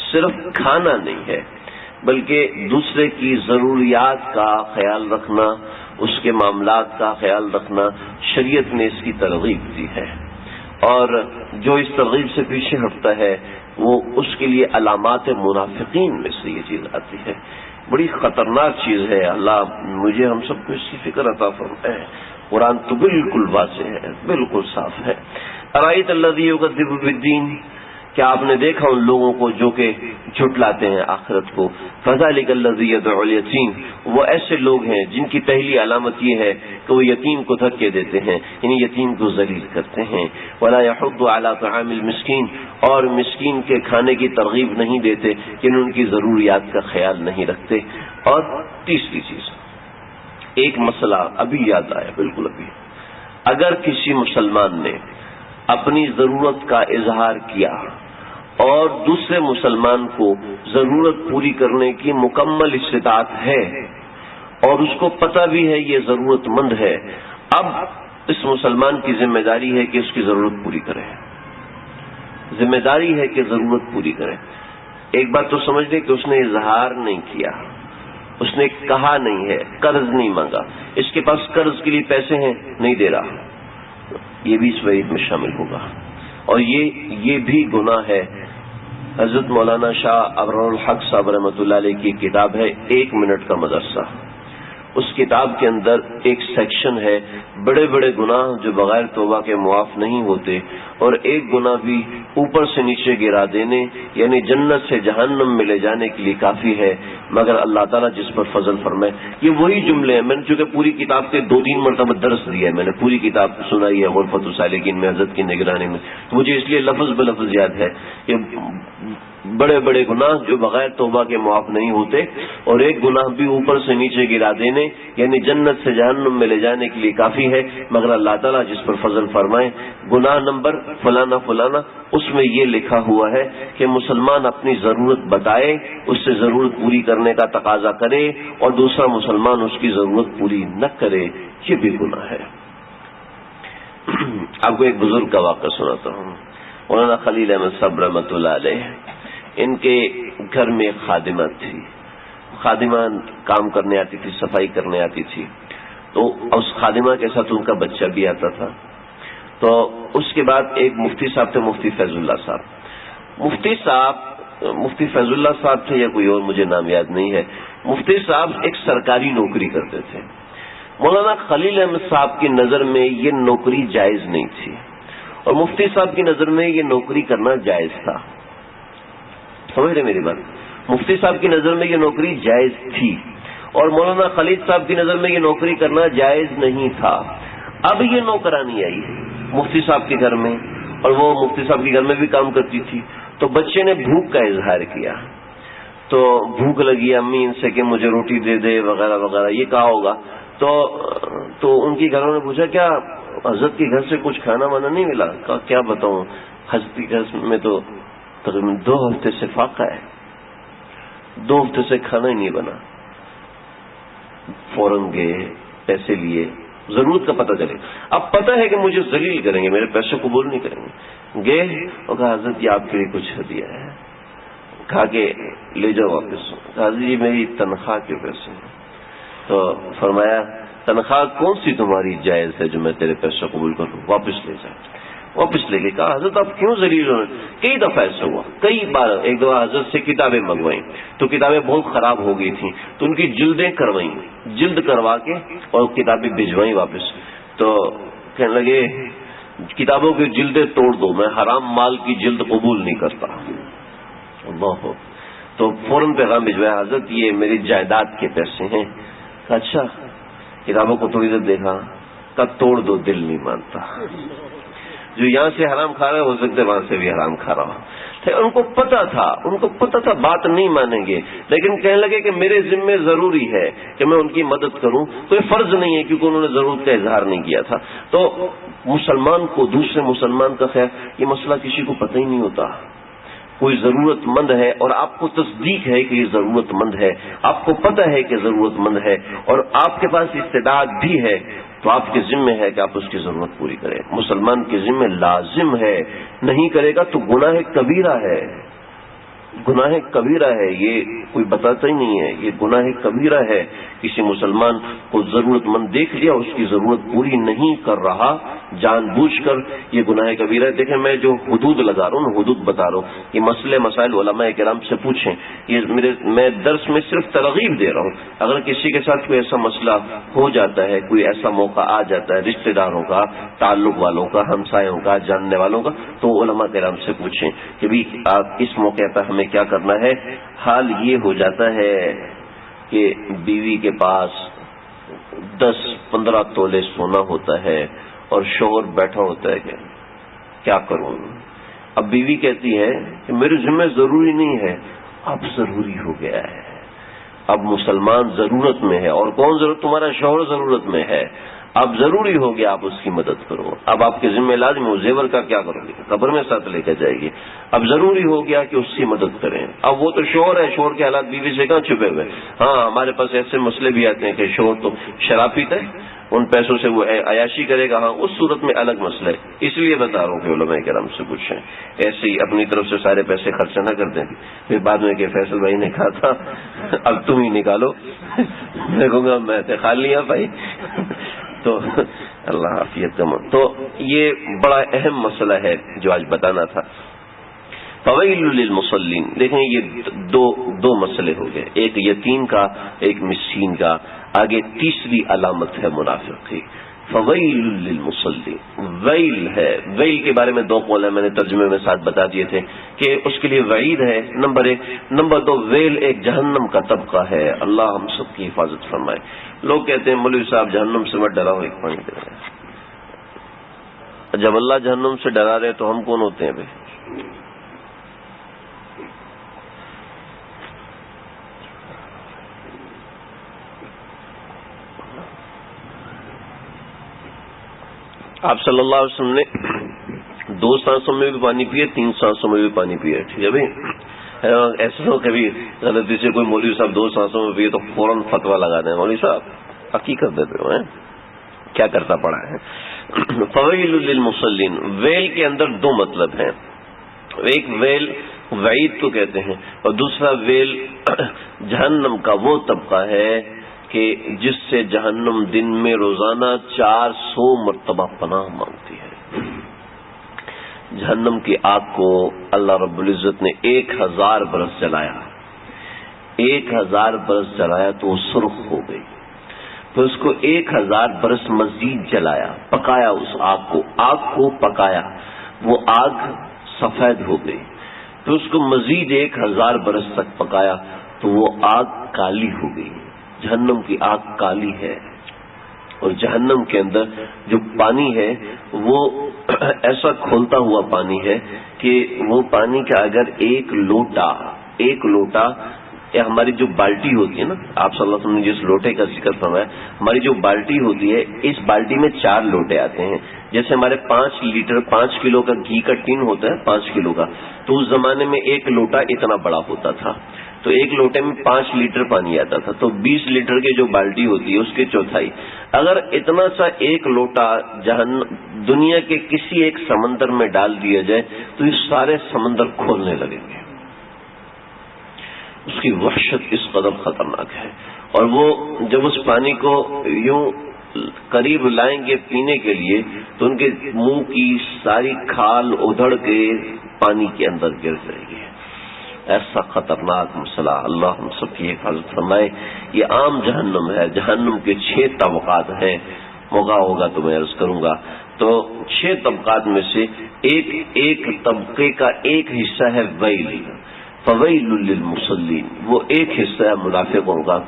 صرف کھانا نہیں ہے، بلکہ دوسرے کی ضروریات کا خیال رکھنا، اس کے معاملات کا خیال رکھنا. شریعت نے اس کی ترغیب دی ہے، اور جو اس ترغیب سے پیچھے ہٹتا ہے وہ اس کے لیے علامات منافقین میں سے یہ چیز آتی ہے. بڑی خطرناک چیز ہے. اللہ مجھے ہم سب کو اس کی فکر عطا فرمائے. قرآن تو بالکل واضح ہے، بالکل صاف ہے. ارائیت الذی یکذب بالدین، کیا آپ نے دیکھا ان لوگوں کو جو کہ جھٹلاتے ہیں آخرت کو. فذلک الذی یدعو الیتیم، وہ ایسے لوگ ہیں جن کی پہلی علامت یہ ہے کہ وہ یتیم کو دھکے دیتے ہیں، یعنی یتیم کو ذلیل کرتے ہیں. ولا یحض علی طعام المسکین، اور مسکین کے کھانے کی ترغیب نہیں دیتے، یعنی ان کی ضروریات کا خیال نہیں رکھتے. اور تیسری چیز، ایک مسئلہ ابھی یاد آیا، بالکل ابھی، اگر کسی مسلمان نے اپنی ضرورت کا اظہار کیا اور دوسرے مسلمان کو ضرورت پوری کرنے کی مکمل استطاعت ہے اور اس کو پتہ بھی ہے یہ ضرورت مند ہے، اب اس مسلمان کی ذمہ داری ہے کہ اس کی ضرورت پوری کرے. ذمہ داری ہے کہ ضرورت پوری کرے. ایک بات تو سمجھ لیں کہ اس نے اظہار نہیں کیا، اس نے کہا نہیں ہے، قرض نہیں مانگا، اس کے پاس قرض کے لیے پیسے ہیں نہیں دے رہا، یہ بھی اس وعید میں شامل ہوگا. اور یہ بھی گناہ ہے. حضرت مولانا شاہ ابرار الحق صاحب رحمۃ اللہ علیہ کی کتاب ہے 1 منٹ کا مدرسہ. اس کتاب کے اندر ایک سیکشن ہے بڑے بڑے گناہ جو بغیر توبہ کے معاف نہیں ہوتے، اور ایک گناہ بھی اوپر سے نیچے گرا دینے، یعنی جنت سے جہنم میں لے جانے کے لیے کافی ہے مگر اللہ تعالیٰ جس پر فضل فرمائے. یہ وہی جملے ہیں. میں نے چونکہ پوری کتاب کے 2-3 مرتبہ درس دیا ہے، میں نے پوری کتاب سنائی ہے غرفۃ السالکین میں حضرت کی نگرانی میں، تو مجھے اس لیے لفظ بلفظ یاد ہے کہ بڑے بڑے گناہ جو بغیر توبہ کے معاف نہیں ہوتے، اور ایک گناہ بھی اوپر سے نیچے گرا دینے یعنی جنت سے جہنم میں لے جانے کے لیے کافی ہے مگر اللہ تعالیٰ جس پر فضل فرمائے. گناہ نمبر فلانا فلانا، اس میں یہ لکھا ہوا ہے کہ مسلمان اپنی ضرورت بتائے، اس سے ضرورت پوری کرنے کا تقاضا کرے اور دوسرا مسلمان اس کی ضرورت پوری نہ کرے، یہ بھی گناہ ہے. آپ کو ایک بزرگ کا واقعہ سناتا ہوں. مولانا خلیل احمد صاحب رحمۃ اللہ علیہ، ان کے گھر میں ایک خادمہ تھی. خادمہ کام کرنے آتی تھی، صفائی کرنے آتی تھی. تو اس خادمہ کے ساتھ ان کا بچہ بھی آتا تھا. تو اس کے بعد ایک مفتی صاحب تھے, مفتی فیض اللہ صاحب. مفتی فیض اللہ صاحب تھے یا کوئی اور, مجھے نام یاد نہیں ہے. مفتی صاحب ایک سرکاری نوکری کرتے تھے. مولانا خلیل احمد صاحب کی نظر میں یہ نوکری جائز نہیں تھی, اور مفتی صاحب کی نظر میں یہ نوکری کرنا جائز تھا. سمجھ رہے میری بات؟ مفتی صاحب کی نظر میں یہ نوکری جائز تھی, اور مولانا خلیل صاحب کی نظر میں یہ نوکری کرنا جائز نہیں تھا. اب یہ نوکرانی آئی مفتی صاحب کے گھر میں, اور وہ مفتی صاحب کے گھر میں بھی کام کرتی تھی. تو بچے نے بھوک کا اظہار کیا, تو بھوک لگی امی ان سے کہ مجھے روٹی دے دے وغیرہ وغیرہ, یہ کہا ہوگا. تو ان کی گھروں نے پوچھا کیا حضرت کے گھر سے کچھ کھانا وانا نہیں ملا؟ کہا کیا بتاؤں, حضرت کے گھر میں تو تقریباً 2 ہفتے سے فاقہ ہے, 2 ہفتے سے کھانا ہی نہیں بنا. فوراً گئے, پیسے لیے, ضرورت کا پتہ چلے. اب پتہ ہے کہ مجھے ذلیل کریں گے, میرے پیسے قبول نہیں کریں گے. گئے اور کہا حضرت یہ آپ کے لیے کچھ ہدیہ ہے. کہا کہ لے جاؤ واپس. کہا حضرت یہ میری تنخواہ کے پیسے ہیں. تو فرمایا تنخواہ کون سی تمہاری جائز ہے جو میں تیرے پیسے قبول کروں, واپس لے جا. واپس لے گئے. کہا حضرت آپ کیوں ذلیل ہو رہے ہیں؟ کئی دفعہ ایسا ہوا, کئی بار. ایک دفعہ حضرت سے کتابیں منگوائیں تو کتابیں بہت خراب ہو گئی تھیں, تو ان کی جلدیں کروائیں, جلد کروا کے اور کتابیں بھجوائیں واپس. تو کہنے لگے کتابوں کی جلدیں توڑ دو, میں حرام مال کی جلد قبول نہیں کرتا. اللہ. تو فوراً پیغام بھجوایا حضرت یہ میری جائیداد کے پیسے ہیں. کہا اچھا. کتابوں کو تھوڑی دیر دیکھا, کہا توڑ دو, دل نہیں مانتا. جو یہاں سے حرام کھا رہا ہے ہو سکتا ہے وہاں سے بھی حرام کھا رہا ہو. ان کو پتا تھا بات نہیں مانیں گے, لیکن کہنے لگے کہ میرے ذمے ضروری ہے کہ میں ان کی مدد کروں. کوئی فرض نہیں ہے کیونکہ انہوں نے ضرورت کا اظہار نہیں کیا تھا. تو مسلمان کو دوسرے مسلمان کا خیر, یہ مسئلہ کسی کو پتہ ہی نہیں ہوتا. کوئی ضرورت مند ہے اور آپ کو تصدیق ہے کہ یہ ضرورت مند ہے, آپ کو پتہ ہے کہ ضرورت مند ہے, اور آپ کے پاس استعداد بھی ہے, تو آپ کے ذمہ ہے کہ آپ اس کی ضرورت پوری کریں. مسلمان کے ذمہ لازم ہے, نہیں کرے گا تو گناہ کبیرہ ہے. گناہ کبیرہ ہے, یہ کوئی بتاتا ہی نہیں ہے, یہ گناہ کبیرہ ہے. کسی مسلمان کو ضرورت مند دیکھ لیا, اس کی ضرورت پوری نہیں کر رہا جان بوجھ کر, یہ گناہ کبیرہ ہے. دیکھیں میں جو حدود لگا رہا ہوں, حدود بتا رہا ہوں, یہ مسئلے مسائل علماء کرام سے پوچھیں. یہ میں درس میں صرف ترغیب دے رہا ہوں. اگر کسی کے ساتھ کوئی ایسا مسئلہ ہو جاتا ہے, کوئی ایسا موقع آ جاتا ہے رشتہ داروں کا, تعلق والوں کا, ہمسایوں کا, جاننے والوں کا, تو علماء کرام سے پوچھیں کہ بھی آپ اس موقع پر ہمیں کیا کرنا ہے. حال یہ ہو جاتا ہے کہ بیوی کے پاس 10-15 تولے سونا ہوتا ہے اور شوہر بیٹھا ہوتا ہے کہ کیا کروں. اب بیوی کہتی ہے کہ میرے ذمہ ضروری نہیں ہے. اب ضروری ہو گیا ہے, اب مسلمان ضرورت میں ہے. اور کون ضرورت؟ تمہارا شوہر ضرورت میں ہے. اب ضروری ہو گیا آپ اس کی مدد کرو. اب آپ کے ذمہ لازم ہو, زیور کا کیا کرو گے, قبر میں ساتھ لے کے جائے گی. اب ضروری ہو گیا کہ اس کی مدد کریں. اب وہ تو شوہر ہے, شوہر کے حالات بیوی سے کہاں چھپے ہوئے. ہاں ہمارے پاس ایسے مسئلے بھی آتے ہیں کہ شوہر تو شراب پیتا ہے, ان پیسوں سے وہ عیاشی کرے گا. ہاں اس صورت میں الگ مسئلہ ہے. اس لیے بتا رہا ہوں کہ علماء کرام سے پوچھیں, ایسے ہی اپنی طرف سے سارے پیسے خرچ نہ کر دیں. پھر بعد میں کہ فیصل بھائی نے کہا تھا اب تم ہی نکالو, میں کہوں گا میں تو خالی لیا بھائی. تو اللہ عافیت کا من. تو یہ بڑا اہم مسئلہ ہے جو آج بتانا تھا. فویل للمصلین. دیکھیں یہ دو مسئلے ہو گئے, ایک یتیم کا, ایک مسکین کا. آگے تیسری علامت ہے منافق کی, فویل للمصلین. ویل ہے, ویل کے بارے میں 2 قول ہیں, میں نے ترجمے میں ساتھ بتا دیے تھے کہ اس کے لیے وعید ہے نمبر 1. نمبر 2 ویل ایک جہنم کا طبقہ ہے. اللہ ہم سب کی حفاظت فرمائے. لوگ کہتے ہیں مولوی صاحب جہنم سے مت ڈراؤ, ایک پانی دے رہے ہیں. جب اللہ جہنم سے ڈرا رہے تو ہم کون ہوتے ہیں بھائی؟ آپ صلی اللہ علیہ وسلم نے 2 سانسوں میں بھی پانی پیے, 3 سانسوں میں بھی پانی پیے. ٹھیک ہے بھائی, ایسا ہو کبھی غلطی سے کوئی مولوی صاحب 2 سانسوں میں پیے تو فوراً فتویٰ لگا دیں, مولوی صاحب حقیقت دیتے ہو کیا کرتا پڑا ہے. فویل للمصلین. ویل کے اندر 2 مطلب ہیں. ایک ویل وعید کو کہتے ہیں, اور دوسرا ویل جہنم کا وہ طبقہ ہے کہ جس سے جہنم دن میں روزانہ 400 مرتبہ پناہ مانگتی ہے۔ جہنم کی آگ کو اللہ رب العزت نے 1000 برس جلایا، 1000 برس جلایا تو وہ سرخ ہو گئی، پھر اس کو 1000 برس مزید جلایا، پکایا، اس آگ کو پکایا، وہ آگ سفید ہو گئی، پھر اس کو مزید 1000 برس تک پکایا تو وہ آگ کالی ہو گئی۔ جہنم کی آگ کالی ہے، اور جہنم کے اندر جو پانی ہے وہ ایسا کھولتا ہوا پانی ہے کہ وہ پانی کا اگر ایک لوٹا ہماری جو بالٹی ہوتی ہے نا، آپ صلی اللہ علیہ وسلم نے جس لوٹے کا ذکر فرمایا، ہماری جو بالٹی ہوتی ہے، اس بالٹی میں 4 لوٹے آتے ہیں۔ جیسے ہمارے 5 لیٹر 5 کلو کا گھی کا ٹین ہوتا ہے 5 کلو کا، تو اس زمانے میں ایک لوٹا اتنا بڑا ہوتا تھا، تو ایک لوٹے میں 5 لیٹر پانی آتا تھا، تو 20 لیٹر کی جو بالٹی ہوتی ہے اس کے چوتھائی، اگر اتنا سا ایک لوٹا دنیا کے کسی ایک سمندر میں ڈال دیا جائے تو یہ سارے سمندر کھولنے لگیں گے۔ اس کی وحشت اس قدر خطرناک ہے، اور وہ جب اس پانی کو یوں قریب لائیں گے پینے کے لیے تو ان کے منہ کی ساری کھال ادھڑ کے پانی کے اندر گر جائے گی۔ ایسا خطرناک مسئلہ، اللہ ہم سب کی حفاظت فرمائے۔ یہ عام جہنم ہے، جہنم کے 6 طبقات ہیں، موقع ہوگا تو میں عرض کروں گا۔ تو 6 طبقات میں سے ایک طبقے کا ایک حصہ ہے ویل، فویل للمصلین، وہ ایک حصہ ہے منافقوں کا۔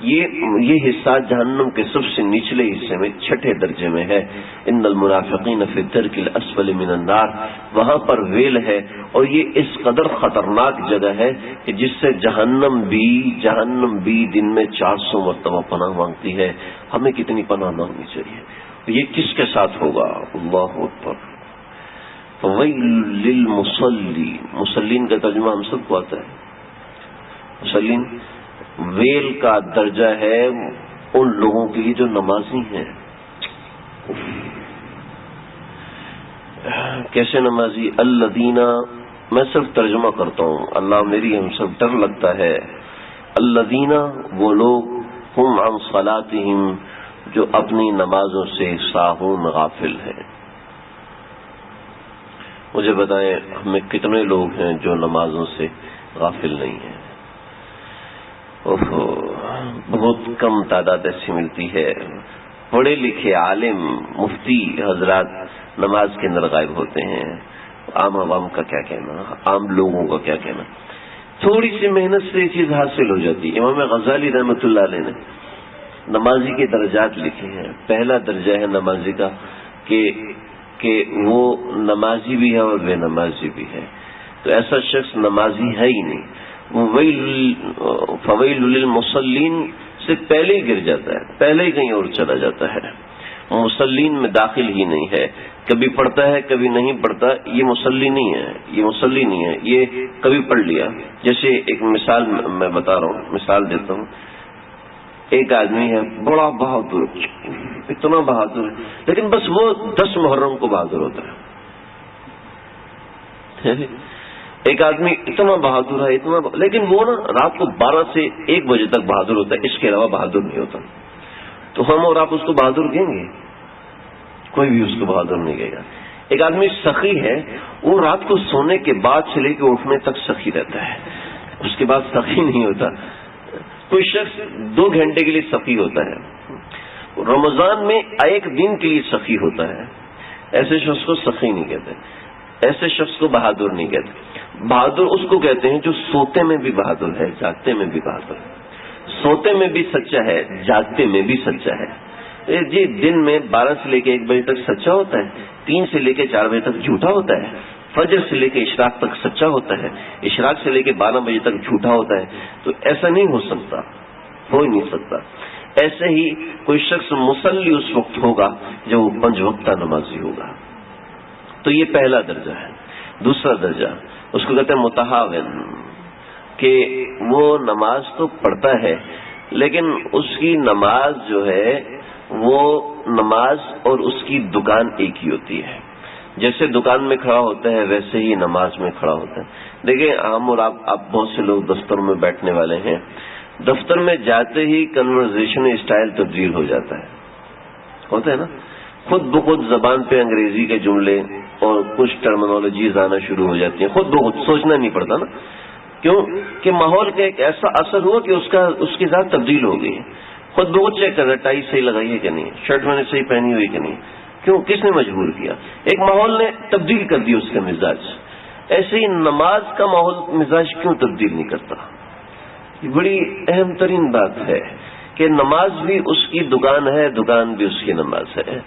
یہ حصہ جہنم کے سب سے نچلے حصے میں 6 درجے میں ہے۔ ان المنافقین فی الدرک الاسفل من النار، وہاں پر ویل ہے، اور یہ اس قدر خطرناک جگہ ہے کہ جس سے جہنم بھی دن میں 400 مرتبہ پناہ مانگتی ہے۔ ہمیں کتنی پناہ مانگنی چاہیے؟ یہ کس کے ساتھ ہوگا؟ اللہ اکبر۔ فویل للمصلین، مصلین کا ترجمہ ہم سب کو آتا ہے۔ مصلین ویل کا درجہ ہے ان لوگوں کے لیے جو نمازی ہیں۔ کیسے نمازی؟ الذین، میں صرف ترجمہ کرتا ہوں، اللہ میری ہم سب ڈر لگتا ہے۔ الذین، وہ لوگ، ہم عن صلاتہم، جو اپنی نمازوں سے ساہون غافل ہیں۔ مجھے بتائیں ہمیں کتنے لوگ ہیں جو نمازوں سے غافل نہیں ہیں؟ بہت کم تعداد ایسی ملتی ہے۔ پڑھے لکھے عالم مفتی حضرات نماز کے اندر غائب ہوتے ہیں، عام عوام کا کیا کہنا، عام لوگوں کا کیا کہنا۔ تھوڑی سی محنت سے یہ چیز حاصل ہو جاتی ہے۔ امام غزالی رحمۃ اللہ علیہ نے نمازی کے درجات لکھے ہیں۔ پہلا درجہ ہے نمازی کا کہ وہ نمازی بھی ہے اور بے نمازی بھی ہے، تو ایسا شخص نمازی ہے ہی نہیں، وہ فویل للمصلین سے پہلے ہی گر جاتا ہے، پہلے ہی کہیں اور چلا جاتا ہے، مصلین میں داخل ہی نہیں ہے، کبھی پڑھتا ہے کبھی نہیں پڑھتا، یہ مصلی نہیں ہے، یہ مصلی نہیں ہے، یہ کبھی پڑھ لیا۔ جیسے ایک مثال میں بتا رہا ہوں، مثال دیتا ہوں۔ ایک آدمی ہے بڑا بہادر، اتنا بہادر ہے، لیکن بس وہ 10 محرم کو بہادر ہوتا ہے۔ ایک آدمی اتنا بہادر ہے، لیکن وہ نا رات کو 12 سے 1 بجے تک بہادر ہوتا ہے، اس کے علاوہ بہادر نہیں ہوتا۔ تو ہم اور آپ اس کو بہادر کہیں گے؟ کوئی بھی اس کو بہادر نہیں کہے گا۔ ایک آدمی سخی ہے، وہ رات کو سونے کے بعد سے لے کے اٹھنے تک سخی رہتا ہے، اس کے بعد سخی نہیں ہوتا۔ کوئی شخص 2 گھنٹے کے لیے سخی ہوتا ہے، رمضان میں 1 دن کے لیے سخی ہوتا ہے، ایسے شخص کو سخی نہیں کہتے، ایسے شخص کو بہادر نہیں کہتے۔ بہادر اس کو کہتے ہیں جو سوتے میں بھی بہادر ہے، جاگتے میں بھی بہادر ہے، سوتے میں بھی سچا ہے، جاگتے میں بھی سچا ہے۔ جی دن میں 12 سے لے کے 1 بجے تک سچا ہوتا ہے، 3 سے لے کے 4 بجے تک جھوٹا ہوتا ہے، فجر سے لے کے اشراق تک سچا ہوتا ہے، اشراق سے لے کے 12 بجے تک جھوٹا ہوتا ہے۔ تو ایسا نہیں ہو سکتا، ہو ہی نہیں سکتا۔ ایسے ہی کوئی شخص مصلی اس وقت ہوگا جب وہ 5 وقتہ نمازی ہوگا۔ تو یہ پہلا درجہ ہے۔ دوسرا درجہ اس کو کہتے ہیں متہاون، کہ وہ نماز تو پڑھتا ہے لیکن اس کی نماز جو ہے وہ نماز اور اس کی دکان ایک ہی ہوتی ہے۔ جیسے دکان میں کھڑا ہوتا ہے ویسے ہی نماز میں کھڑا ہوتا ہے۔ دیکھیں ہم اور آپ بہت سے لوگ دفتروں میں بیٹھنے والے ہیں، دفتر میں جاتے ہی کنورزیشن اسٹائل تبدیل ہو جاتا ہے، ہوتا ہے نا، خود بخود زبان پہ انگریزی کے جملے اور کچھ ٹرمنالوجیز آنا شروع ہو جاتی ہیں، خود بخود سوچنا نہیں پڑتا نا، کیوں کہ ماحول کا ایک ایسا اثر ہوا کہ اس کی ذات تبدیل ہو گئی، خود بہت چیک کر رہا ہے ٹائی صحیح لگائی ہے کہ نہیں، شرٹ میں نے صحیح پہنی ہوئی کہ نہیں، کیوں، کس نے مجبور کیا؟ ایک ماحول نے تبدیل کر دی اس کا مزاج۔ ایسے ہی نماز کا ماحول مزاج کیوں تبدیل نہیں کرتا؟ یہ بڑی اہم ترین بات ہے کہ نماز بھی اس کی دکان ہے، دکان بھی اس کی نماز ہے۔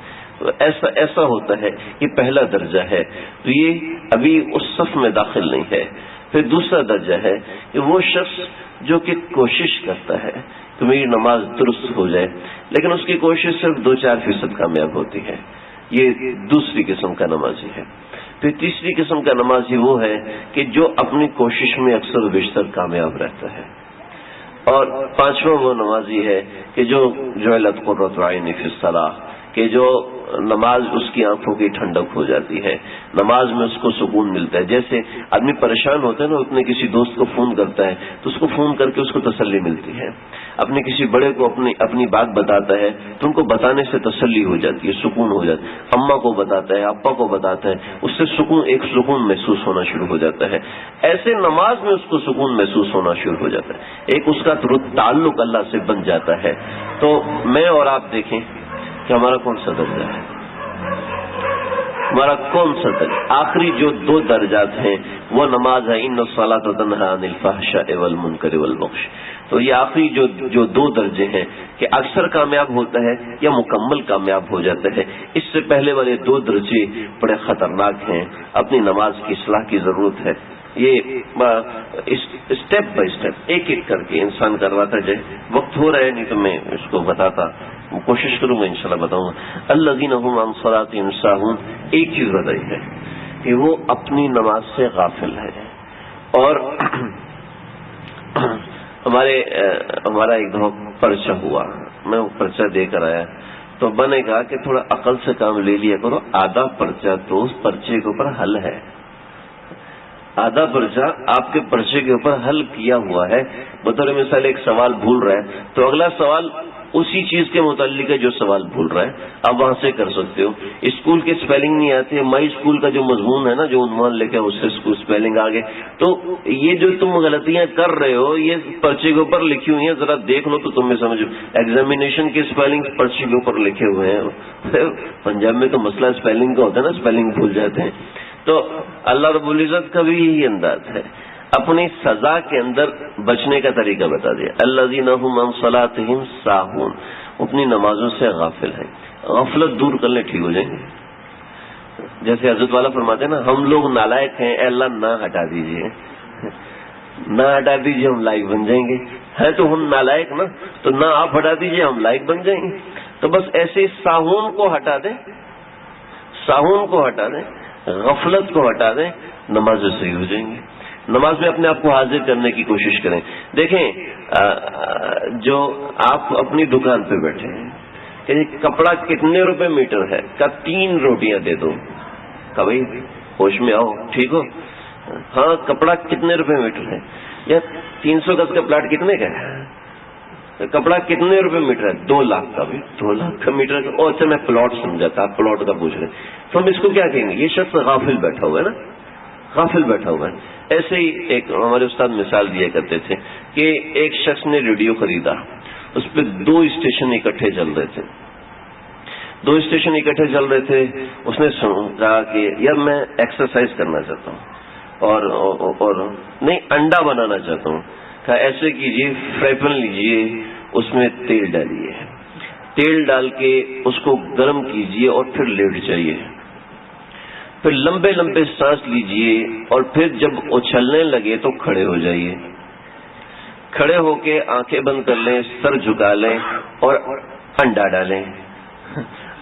ایسا ہوتا ہے، یہ پہلا درجہ ہے، تو یہ ابھی اس صف میں داخل نہیں ہے۔ پھر دوسرا درجہ ہے کہ وہ شخص جو کہ کوشش کرتا ہے کہ میری نماز درست ہو جائے، لیکن اس کی کوشش صرف 2-4% کامیاب ہوتی ہے، یہ دوسری قسم کا نمازی ہے۔ پھر تیسری قسم کا نمازی وہ ہے کہ جو اپنی کوشش میں اکثر و بیشتر کامیاب رہتا ہے۔ اور پانچواں وہ نمازی ہے کہ جو جعلت قرۃ عینی فی الصلاۃ، کہ جو نماز اس کی آنکھوں کی ٹھنڈک ہو جاتی ہے، نماز میں اس کو سکون ملتا ہے۔ جیسے آدمی پریشان ہوتا ہے نا، اپنے کسی دوست کو فون کرتا ہے تو اس کو فون کر کے اس کو تسلی ملتی ہے، اپنے کسی بڑے کو اپنی بات بتاتا ہے تو ان کو بتانے سے تسلی ہو جاتی ہے، سکون ہو جاتا ہے، اماں کو بتاتا ہے، ابا کو بتاتا ہے، اس سے ایک سکون محسوس ہونا شروع ہو جاتا ہے۔ ایسے نماز میں اس کو سکون محسوس ہونا شروع ہو جاتا ہے، ایک اس کا تعلق اللہ سے بن جاتا ہے۔ تو میں اور آپ دیکھیں کہ ہمارا کون سا درجہ ہے، ہمارا کون سا درجہ؟ آخری جو 2 درجات ہیں وہ نماز ہے، ان الصلاۃ تنہی عن الفحشاء والمنکر والبغی۔ تو یہ آخری جو 2 درجے ہیں کہ اکثر کامیاب ہوتا ہے یا مکمل کامیاب ہو جاتا ہے۔ اس سے پہلے والے 2 درجے بڑے خطرناک ہیں، اپنی نماز کی اصلاح کی ضرورت ہے۔ یہ اسٹیپ بائی اسٹیپ ایک ایک کر کے انسان کرواتا جائے۔ وقت ہو رہا ہے، نہیں تو میں اس کو بتاتا، کوشش کروں گا انشاءاللہ بتاؤں گا۔ الذین هم عن صلاتهم ساہون، ایک چیز بتائی ہے کہ وہ اپنی نماز سے غافل ہے۔ اور ہمارا ایک دفعہ پرچہ ہوا، میں وہ پرچہ دے کر آیا تو میں نے کہا کہ تھوڑا عقل سے کام لے لیا کرو، آدھا پرچہ تو اس پرچے کے اوپر حل ہے، آدھا پرچہ آپ کے پرچے کے اوپر حل کیا ہوا ہے۔ بطور مثال ایک سوال بھول رہا ہے تو اگلا سوال اسی چیز کے متعلق ہے جو سوال بھول رہا ہے، آپ وہاں سے کر سکتے ہو۔ اسکول کے اسپیلنگ نہیں آتے، مائی اسکول کا جو مضمون ہے نا، جو عنوان لے کے اس سے اسپیلنگ آگے، تو یہ جو تم غلطیاں کر رہے ہو یہ پرچے کے اوپر لکھی ہوئی ہیں، ذرا دیکھ لو تو تمہیں سمجھو۔ ایگزامینیشن کے اسپیلنگ پرچے کے اوپر لکھے ہوئے ہیں۔ پنجاب میں تو مسئلہ اسپیلنگ کا ہوتا ہے نا، اسپیلنگ بھول جاتے ہیں۔ تو اللہ رب العزت کا بھی یہی انداز ہے، اپنی سزا کے اندر بچنے کا طریقہ بتا دیا۔ الذین هم عن صلاتهم ساہون، اپنی نمازوں سے غافل ہیں۔ غفلت دور کر لیں، ٹھیک ہو جائیں گے۔ جیسے حضرت والا فرماتے ہیں نا، ہم لوگ نالائق ہیں، اے اللہ نہ ہٹا دیجئے، نہ ہٹا دیجئے، ہم لائق بن جائیں گے۔ ہے تو ہم نالائق نا، تو نہ آپ ہٹا دیجئے، ہم لائق بن جائیں گے۔ تو بس ایسے ساہون کو ہٹا دیں، ساہون کو ہٹا دیں، غفلت کو ہٹا دیں، نماز صحیح ہو جائیں گے۔ نماز میں اپنے آپ کو حاضر کرنے کی کوشش کریں۔ دیکھیں، جو آپ اپنی دکان پہ بیٹھے ہیں کہ کپڑا کتنے روپے میٹر ہے، کا 3 روٹیاں دے دو، کہ بھائی ہوش میں آؤ، ٹھیک ہو، ہاں کپڑا کتنے روپے میٹر ہے، یا 300 گز کا پلاٹ کتنے کا ہے، کپڑا کتنے روپے میٹر ہے، 2 لاکھ کا، بھی 2 لاکھ کا میٹر کا، اور اچھا میں پلاٹ سمجھا تھا، آپ پلاٹ کا پوچھ رہے ہیں، تو ہم اس کو کیا کہیں گے؟ یہ شخص غافل بیٹھا ہوا ہے نا، غافل بیٹھا ہوا ہے۔ ایسے ہی ایک ہمارے استاد مثال دیا کرتے تھے کہ ایک شخص نے ریڈیو خریدا، اس پہ 2 اسٹیشن اکٹھے چل رہے تھے، 2 اسٹیشن اکٹھے چل رہے تھے۔ اس نے کہا کہ یار میں ایکسرسائز کرنا چاہتا ہوں اور نہیں انڈا بنانا چاہتا ہوں۔ کہا ایسے کیجیے، فرائی پین لیجیے، اس میں تیل ڈالیے، تیل ڈال کے اس کو گرم کیجیے اور پھر لیٹ جائیے، پھر لمبے لمبے سانس لیجئے اور پھر جب اچھلنے لگے تو کھڑے ہو جائیے، کھڑے ہو کے آنکھیں بند کر لیں، سر جھکا لیں اور انڈا ڈالیں۔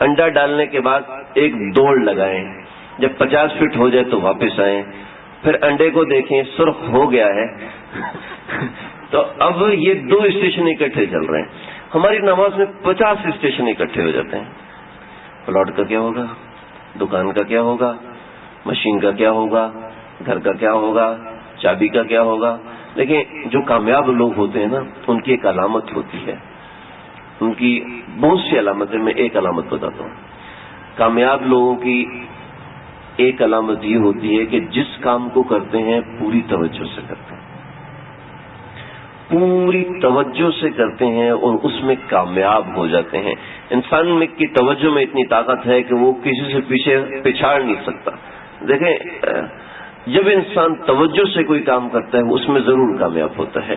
انڈا ڈالنے کے بعد ایک دوڑ لگائیں، جب 50 فٹ ہو جائے تو واپس آئیں، پھر انڈے کو دیکھیں سرخ ہو گیا ہے تو اب یہ 2 اسٹیشن اکٹھے چل رہے ہیں۔ ہماری نماز میں 50 اسٹیشن اکٹھے ہو جاتے ہیں۔ پلاٹ کا کیا ہوگا، دکان کا کیا ہوگا، مشین کا کیا ہوگا، گھر کا کیا ہوگا، چابی کا کیا ہوگا، دیکھیں جو کامیاب لوگ ہوتے ہیں نا ان کی ایک علامت ہوتی ہے، ان کی بہت سی علامتیں، میں ایک علامت بتاتا ہوں. کامیاب لوگوں کی ایک علامت یہ ہوتی ہے کہ جس کام کو کرتے ہیں پوری توجہ سے کرتے ہیں، پوری توجہ سے کرتے ہیں اور اس میں کامیاب ہو جاتے ہیں. انسان میں کی توجہ میں اتنی طاقت ہے کہ وہ کسی سے پیچھے پچھاڑ نہیں سکتا. دیکھیں جب انسان توجہ سے کوئی کام کرتا ہے اس میں ضرور کامیاب ہوتا ہے.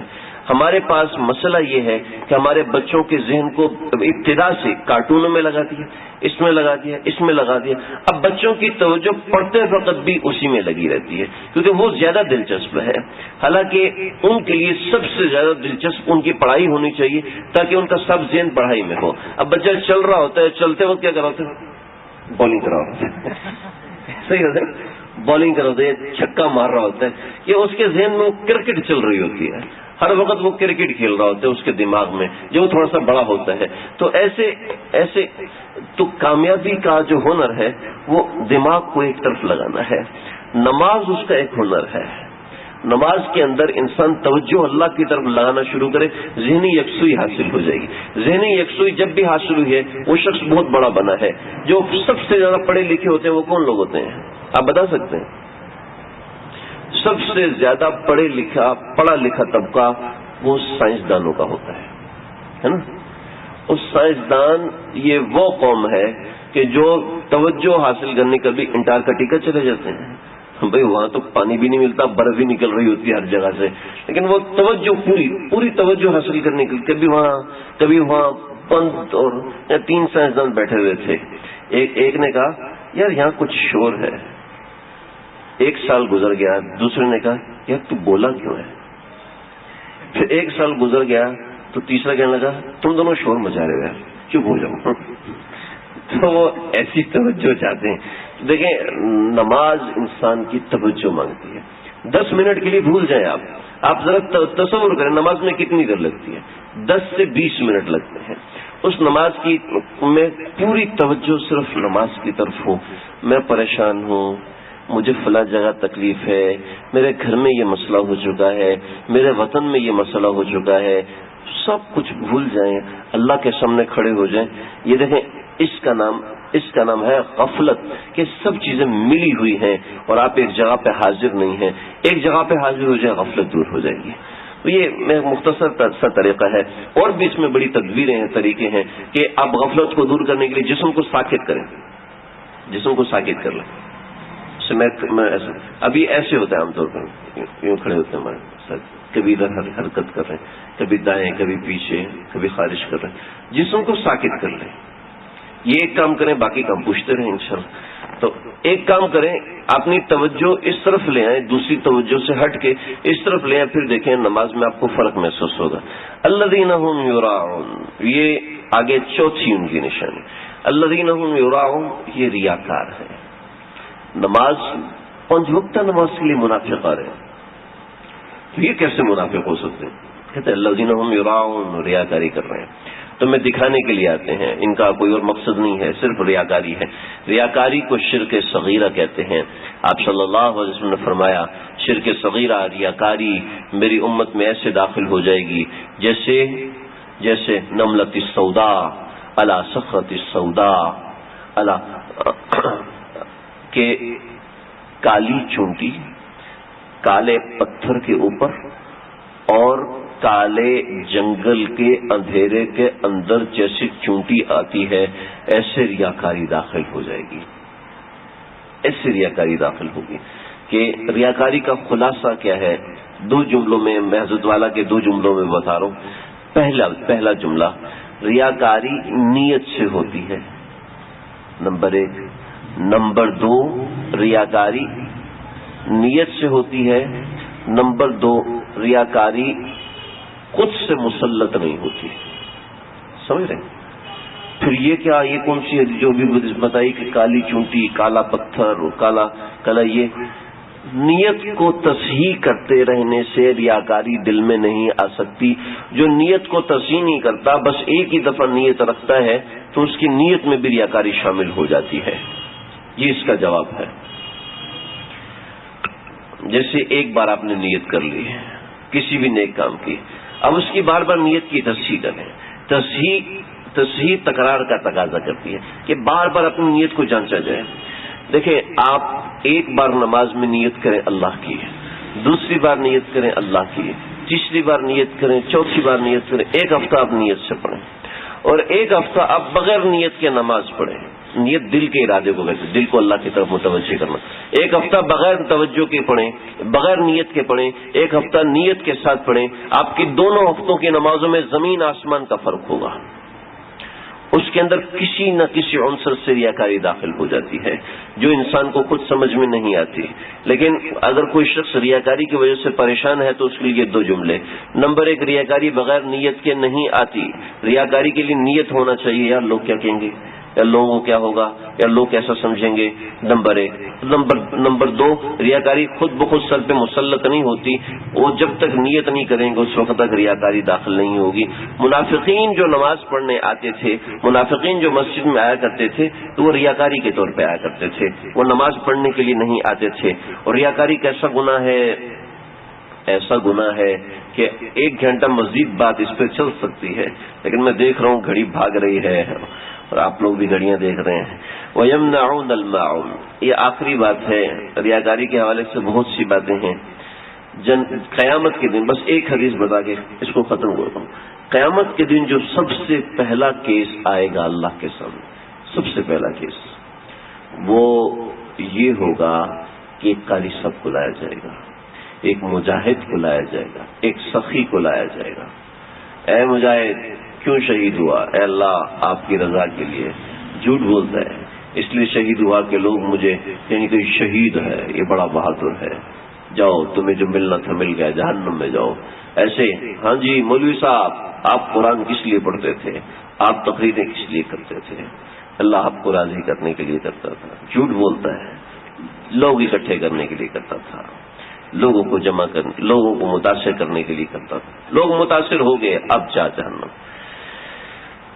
ہمارے پاس مسئلہ یہ ہے کہ ہمارے بچوں کے ذہن کو ابتدا سے کارٹونوں میں لگا دیا، اس میں لگا دیا، اس میں لگا دیا. اب بچوں کی توجہ پڑھتے وقت بھی اسی میں لگی رہتی ہے کیونکہ وہ زیادہ دلچسپ ہے. حالانکہ ان کے لیے سب سے زیادہ دلچسپ ان کی پڑھائی ہونی چاہیے تاکہ ان کا سب ذہن پڑھائی میں ہو. اب بچہ چل رہا ہوتا ہے، چلتے وقت کیا کر رہا ہوتا ہے؟ بالنگ کر رہا ہوتا ہے. صحیح ہوتا ہے، بالنگ کر رہا ہوتا ہے، چھکا مار رہا ہوتا ہے. یہ اس کے ذہن میں کرکٹ چل رہی ہوتی ہے، ہر وقت وہ کرکٹ کھیل رہا ہوتا ہے اس کے دماغ میں جب وہ تھوڑا سا بڑا ہوتا ہے. تو ایسے تو کامیابی کا جو ہنر ہے وہ دماغ کو ایک طرف لگانا ہے. نماز اس کا ایک ہنر ہے. نماز کے اندر انسان توجہ اللہ کی طرف لگانا شروع کرے، ذہنی یکسوئی حاصل ہو جائے گی. ذہنی یکسوئی جب بھی حاصل ہوئی ہے وہ شخص بہت بڑا بنا ہے. جو سب سے زیادہ پڑھے لکھے ہوتے ہیں وہ کون لوگ ہوتے ہیں آپ بتا سکتے ہیں؟ سب سے زیادہ پڑھا لکھا طبقہ وہ سائنسدانوں کا ہوتا ہے نا. اس سائنسدان یہ وہ قوم ہے کہ جو توجہ حاصل کرنے کے لیے انٹارکٹیکا چلے جاتے ہیں. بھائی وہاں تو پانی بھی نہیں ملتا، برف بھی نکل رہی ہوتی ہے ہر جگہ سے، لیکن وہ توجہ پوری توجہ حاصل کرنے کے لیے کبھی وہاں 5 اور 3 سائنسدان بیٹھے ہوئے تھے. ایک نے کہا یار یہاں کچھ شور ہے. 1 سال گزر گیا، دوسرے نے کہا یار تو بولا کیوں ہے؟ پھر 1 سال گزر گیا تو تیسرا کہنے لگا تم دونوں شور مچا رہے ہو، چپ ہو جاؤ. تو وہ ایسی توجہ چاہتے ہیں. دیکھیں نماز انسان کی توجہ مانگتی ہے. 10 منٹ کے لیے بھول جائیں آپ ذرا تصور کریں نماز میں کتنی دیر لگتی ہے. 10 سے 20 منٹ لگتے ہیں. اس نماز کی میں پوری توجہ صرف نماز کی طرف ہوں. میں پریشان ہوں، مجھے فلاں جگہ تکلیف ہے، میرے گھر میں یہ مسئلہ ہو چکا ہے، میرے وطن میں یہ مسئلہ ہو چکا ہے. سب کچھ بھول جائیں، اللہ کے سامنے کھڑے ہو جائیں. یہ دیکھیں اس کا نام ہے غفلت، کہ سب چیزیں ملی ہوئی ہیں اور آپ ایک جگہ پہ حاضر نہیں ہیں. ایک جگہ پہ حاضر ہو جائے غفلت دور ہو جائے گی. تو یہ مختصر سا طریقہ ہے. اور بھی اس میں بڑی تدبیریں ہیں، طریقے ہیں کہ آپ غفلت کو دور کرنے کے لیے جسم کو ساکت کریں، جسم کو ساکت کر لیں. ابھی ایسے ہوتا ہے عام طور پر یوں کھڑے ہوتے ہیں ہمارے ساتھ، کبھی ادھر حرکت کر رہے ہیں، کبھی دائیں کبھی پیچھے، کبھی خارج کر رہے ہیں. جسم کو ساکت کر لیں. یہ ایک کام کریں، باقی کام پوچھتے رہیں انشاءاللہ. تو ایک کام کریں، اپنی توجہ اس طرف لے آئیں، دوسری توجہ سے ہٹ کے اس طرف لے آئیں، پھر دیکھیں نماز میں آپ کو فرق محسوس ہوگا. الذین هم یراؤن، یہ آگے چوتھی ان کی نشانی. الذین هم یراؤن، یہ ریاکار ہے. نماز 5 وقتہ نماز کے لیے منافق آ رہے ہیں، تو یہ کیسے منافق ہو سکتے ہیں؟ کہتے ہیں الذین هم یراؤن، ریاکاری کر رہے ہیں. تو میں دکھانے کے لیے آتے ہیں، ان کا کوئی اور مقصد نہیں ہے، صرف ریاکاری ہے. ریاکاری کو شرک صغیرہ کہتے ہیں. آپ صلی اللہ علیہ وسلم نے فرمایا شرک صغیرہ، ریاکاری میری امت میں ایسے داخل ہو جائے گی جیسے نملۃ السوداء علی صخرۃ السوداء، کہ کالی چونٹی کالے پتھر کے اوپر اور کالے جنگل کے اندھیرے کے اندر جیسی چونٹی آتی ہے، ایسے ریاکاری داخل ہو جائے گی. ایسے ریاکاری داخل ہوگی. کہ ریاکاری کا خلاصہ کیا ہے؟ 2 جملوں میں، میں حضرت والا کے 2 جملوں میں بتا رہا ہوں. پہلا جملہ، ریاکاری نیت سے ہوتی ہے، نمبر 1. نمبر 2، ریاکاری نیت سے ہوتی ہے. نمبر 2، ریاکاری خود سے مسلط نہیں ہوتی. سمجھ رہے ہیں؟ پھر یہ کیا، یہ کون سی جو بھی بتائی کہ کالی چونٹی، کالا پتھر، کالا یہ نیت کو تصحیح کرتے رہنے سے ریاکاری دل میں نہیں آ سکتی. جو نیت کو تصحیح نہیں کرتا، بس ایک ہی دفعہ نیت رکھتا ہے، تو اس کی نیت میں بھی ریاکاری شامل ہو جاتی ہے. یہ اس کا جواب ہے. جیسے ایک بار آپ نے نیت کر لی، کسی بھی نیک کام کی، اب اس کی بار بار نیت کی تصحیح کریں. تصحیح تکرار کا تقاضا کرتی ہے کہ بار بار اپنی نیت کو جانچا جائے. دیکھیں، آپ ایک بار نماز میں نیت کریں اللہ کی، دوسری بار نیت کریں اللہ کی، تیسری بار نیت کریں، چوتھی بار نیت کریں. ایک ہفتہ آپ نیت سے پڑھیں اور ایک ہفتہ آپ بغیر نیت کے نماز پڑھیں. نیت دل کے ارادے کو کہتے ہیں، دل کو اللہ کی طرف متوجہ کرنا. ایک ہفتہ بغیر توجہ کے پڑھیں، بغیر نیت کے پڑھیں، ایک ہفتہ نیت کے ساتھ پڑھیں. آپ کی دونوں ہفتوں کی نمازوں میں زمین آسمان کا فرق ہوگا. اس کے اندر کسی نہ کسی عنصر سے ریاکاری داخل ہو جاتی ہے جو انسان کو خود سمجھ میں نہیں آتی. لیکن اگر کوئی شخص ریاکاری کی وجہ سے پریشان ہے تو اس کے لیے دو جملے. نمبر ایک، ریاکاری بغیر نیت کے نہیں آتی. ریاکاری کے لیے نیت ہونا چاہیے، یار لوگ کیا کہیں گے، یا لوگوں کو کیا ہوگا، یا لوگ کیسا سمجھیں گے. نمبر ایک. نمبر دو، ریاکاری خود بخود سر پہ مسلط نہیں ہوتی. وہ جب تک نیت نہیں کریں گے اس وقت تک ریاکاری داخل نہیں ہوگی. منافقین جو نماز پڑھنے آتے تھے، منافقین جو مسجد میں آیا کرتے تھے تو وہ ریاکاری کے طور پہ آیا کرتے تھے، وہ نماز پڑھنے کے لیے نہیں آتے تھے. اور ریاکاری کیسا گناہ ہے؟ ایسا گناہ ہے کہ 1 گھنٹہ مزید بات اس پہ چل سکتی ہے، لیکن میں دیکھ رہا ہوں گھڑی بھاگ رہی ہے اور آپ لوگ بھی گھڑیاں دیکھ رہے ہیں. وَيَمْنَعُونَ الْمَاعُونَ، یہ آخری بات ہے. ریاکاری کے حوالے سے بہت سی باتیں ہیں. قیامت کے دن بس ایک حدیث بتا کے اس کو ختم کرتا ہوں. قیامت کے دن جو سب سے پہلا کیس آئے گا اللہ کے سامنے، سب سے پہلا کیس وہ یہ ہوگا کہ ایک قاری صاحب کو لایا جائے گا، ایک مجاہد کو لایا جائے گا، ایک سخی کو لایا جائے گا. اے مجاہد، کیوں شہید ہوا؟ اے اللہ آپ کی رضا کے لیے. جھوٹ بولتا ہے، اس لیے شہید ہوا کہ لوگ مجھے، یعنی کہ شہید ہے، یہ بڑا بہادر ہے، جاؤ تمہیں جو ملنا تھا مل گیا، جہنم میں جاؤ. ایسے ہاں جی مولوی صاحب آپ قرآن کس لیے پڑھتے تھے، آپ تقریریں کس لیے کرتے تھے؟ اللہ آپ کو راضی کرنے کے لیے کرتا تھا. جھوٹ بولتا ہے، لوگ اکٹھے کرنے کے لیے کرتا تھا، لوگوں کو جمع کرنے، لوگوں کو متاثر کرنے کے لیے کرتا تھا. لوگ متاثر ہو گئے، اب جا جہنم.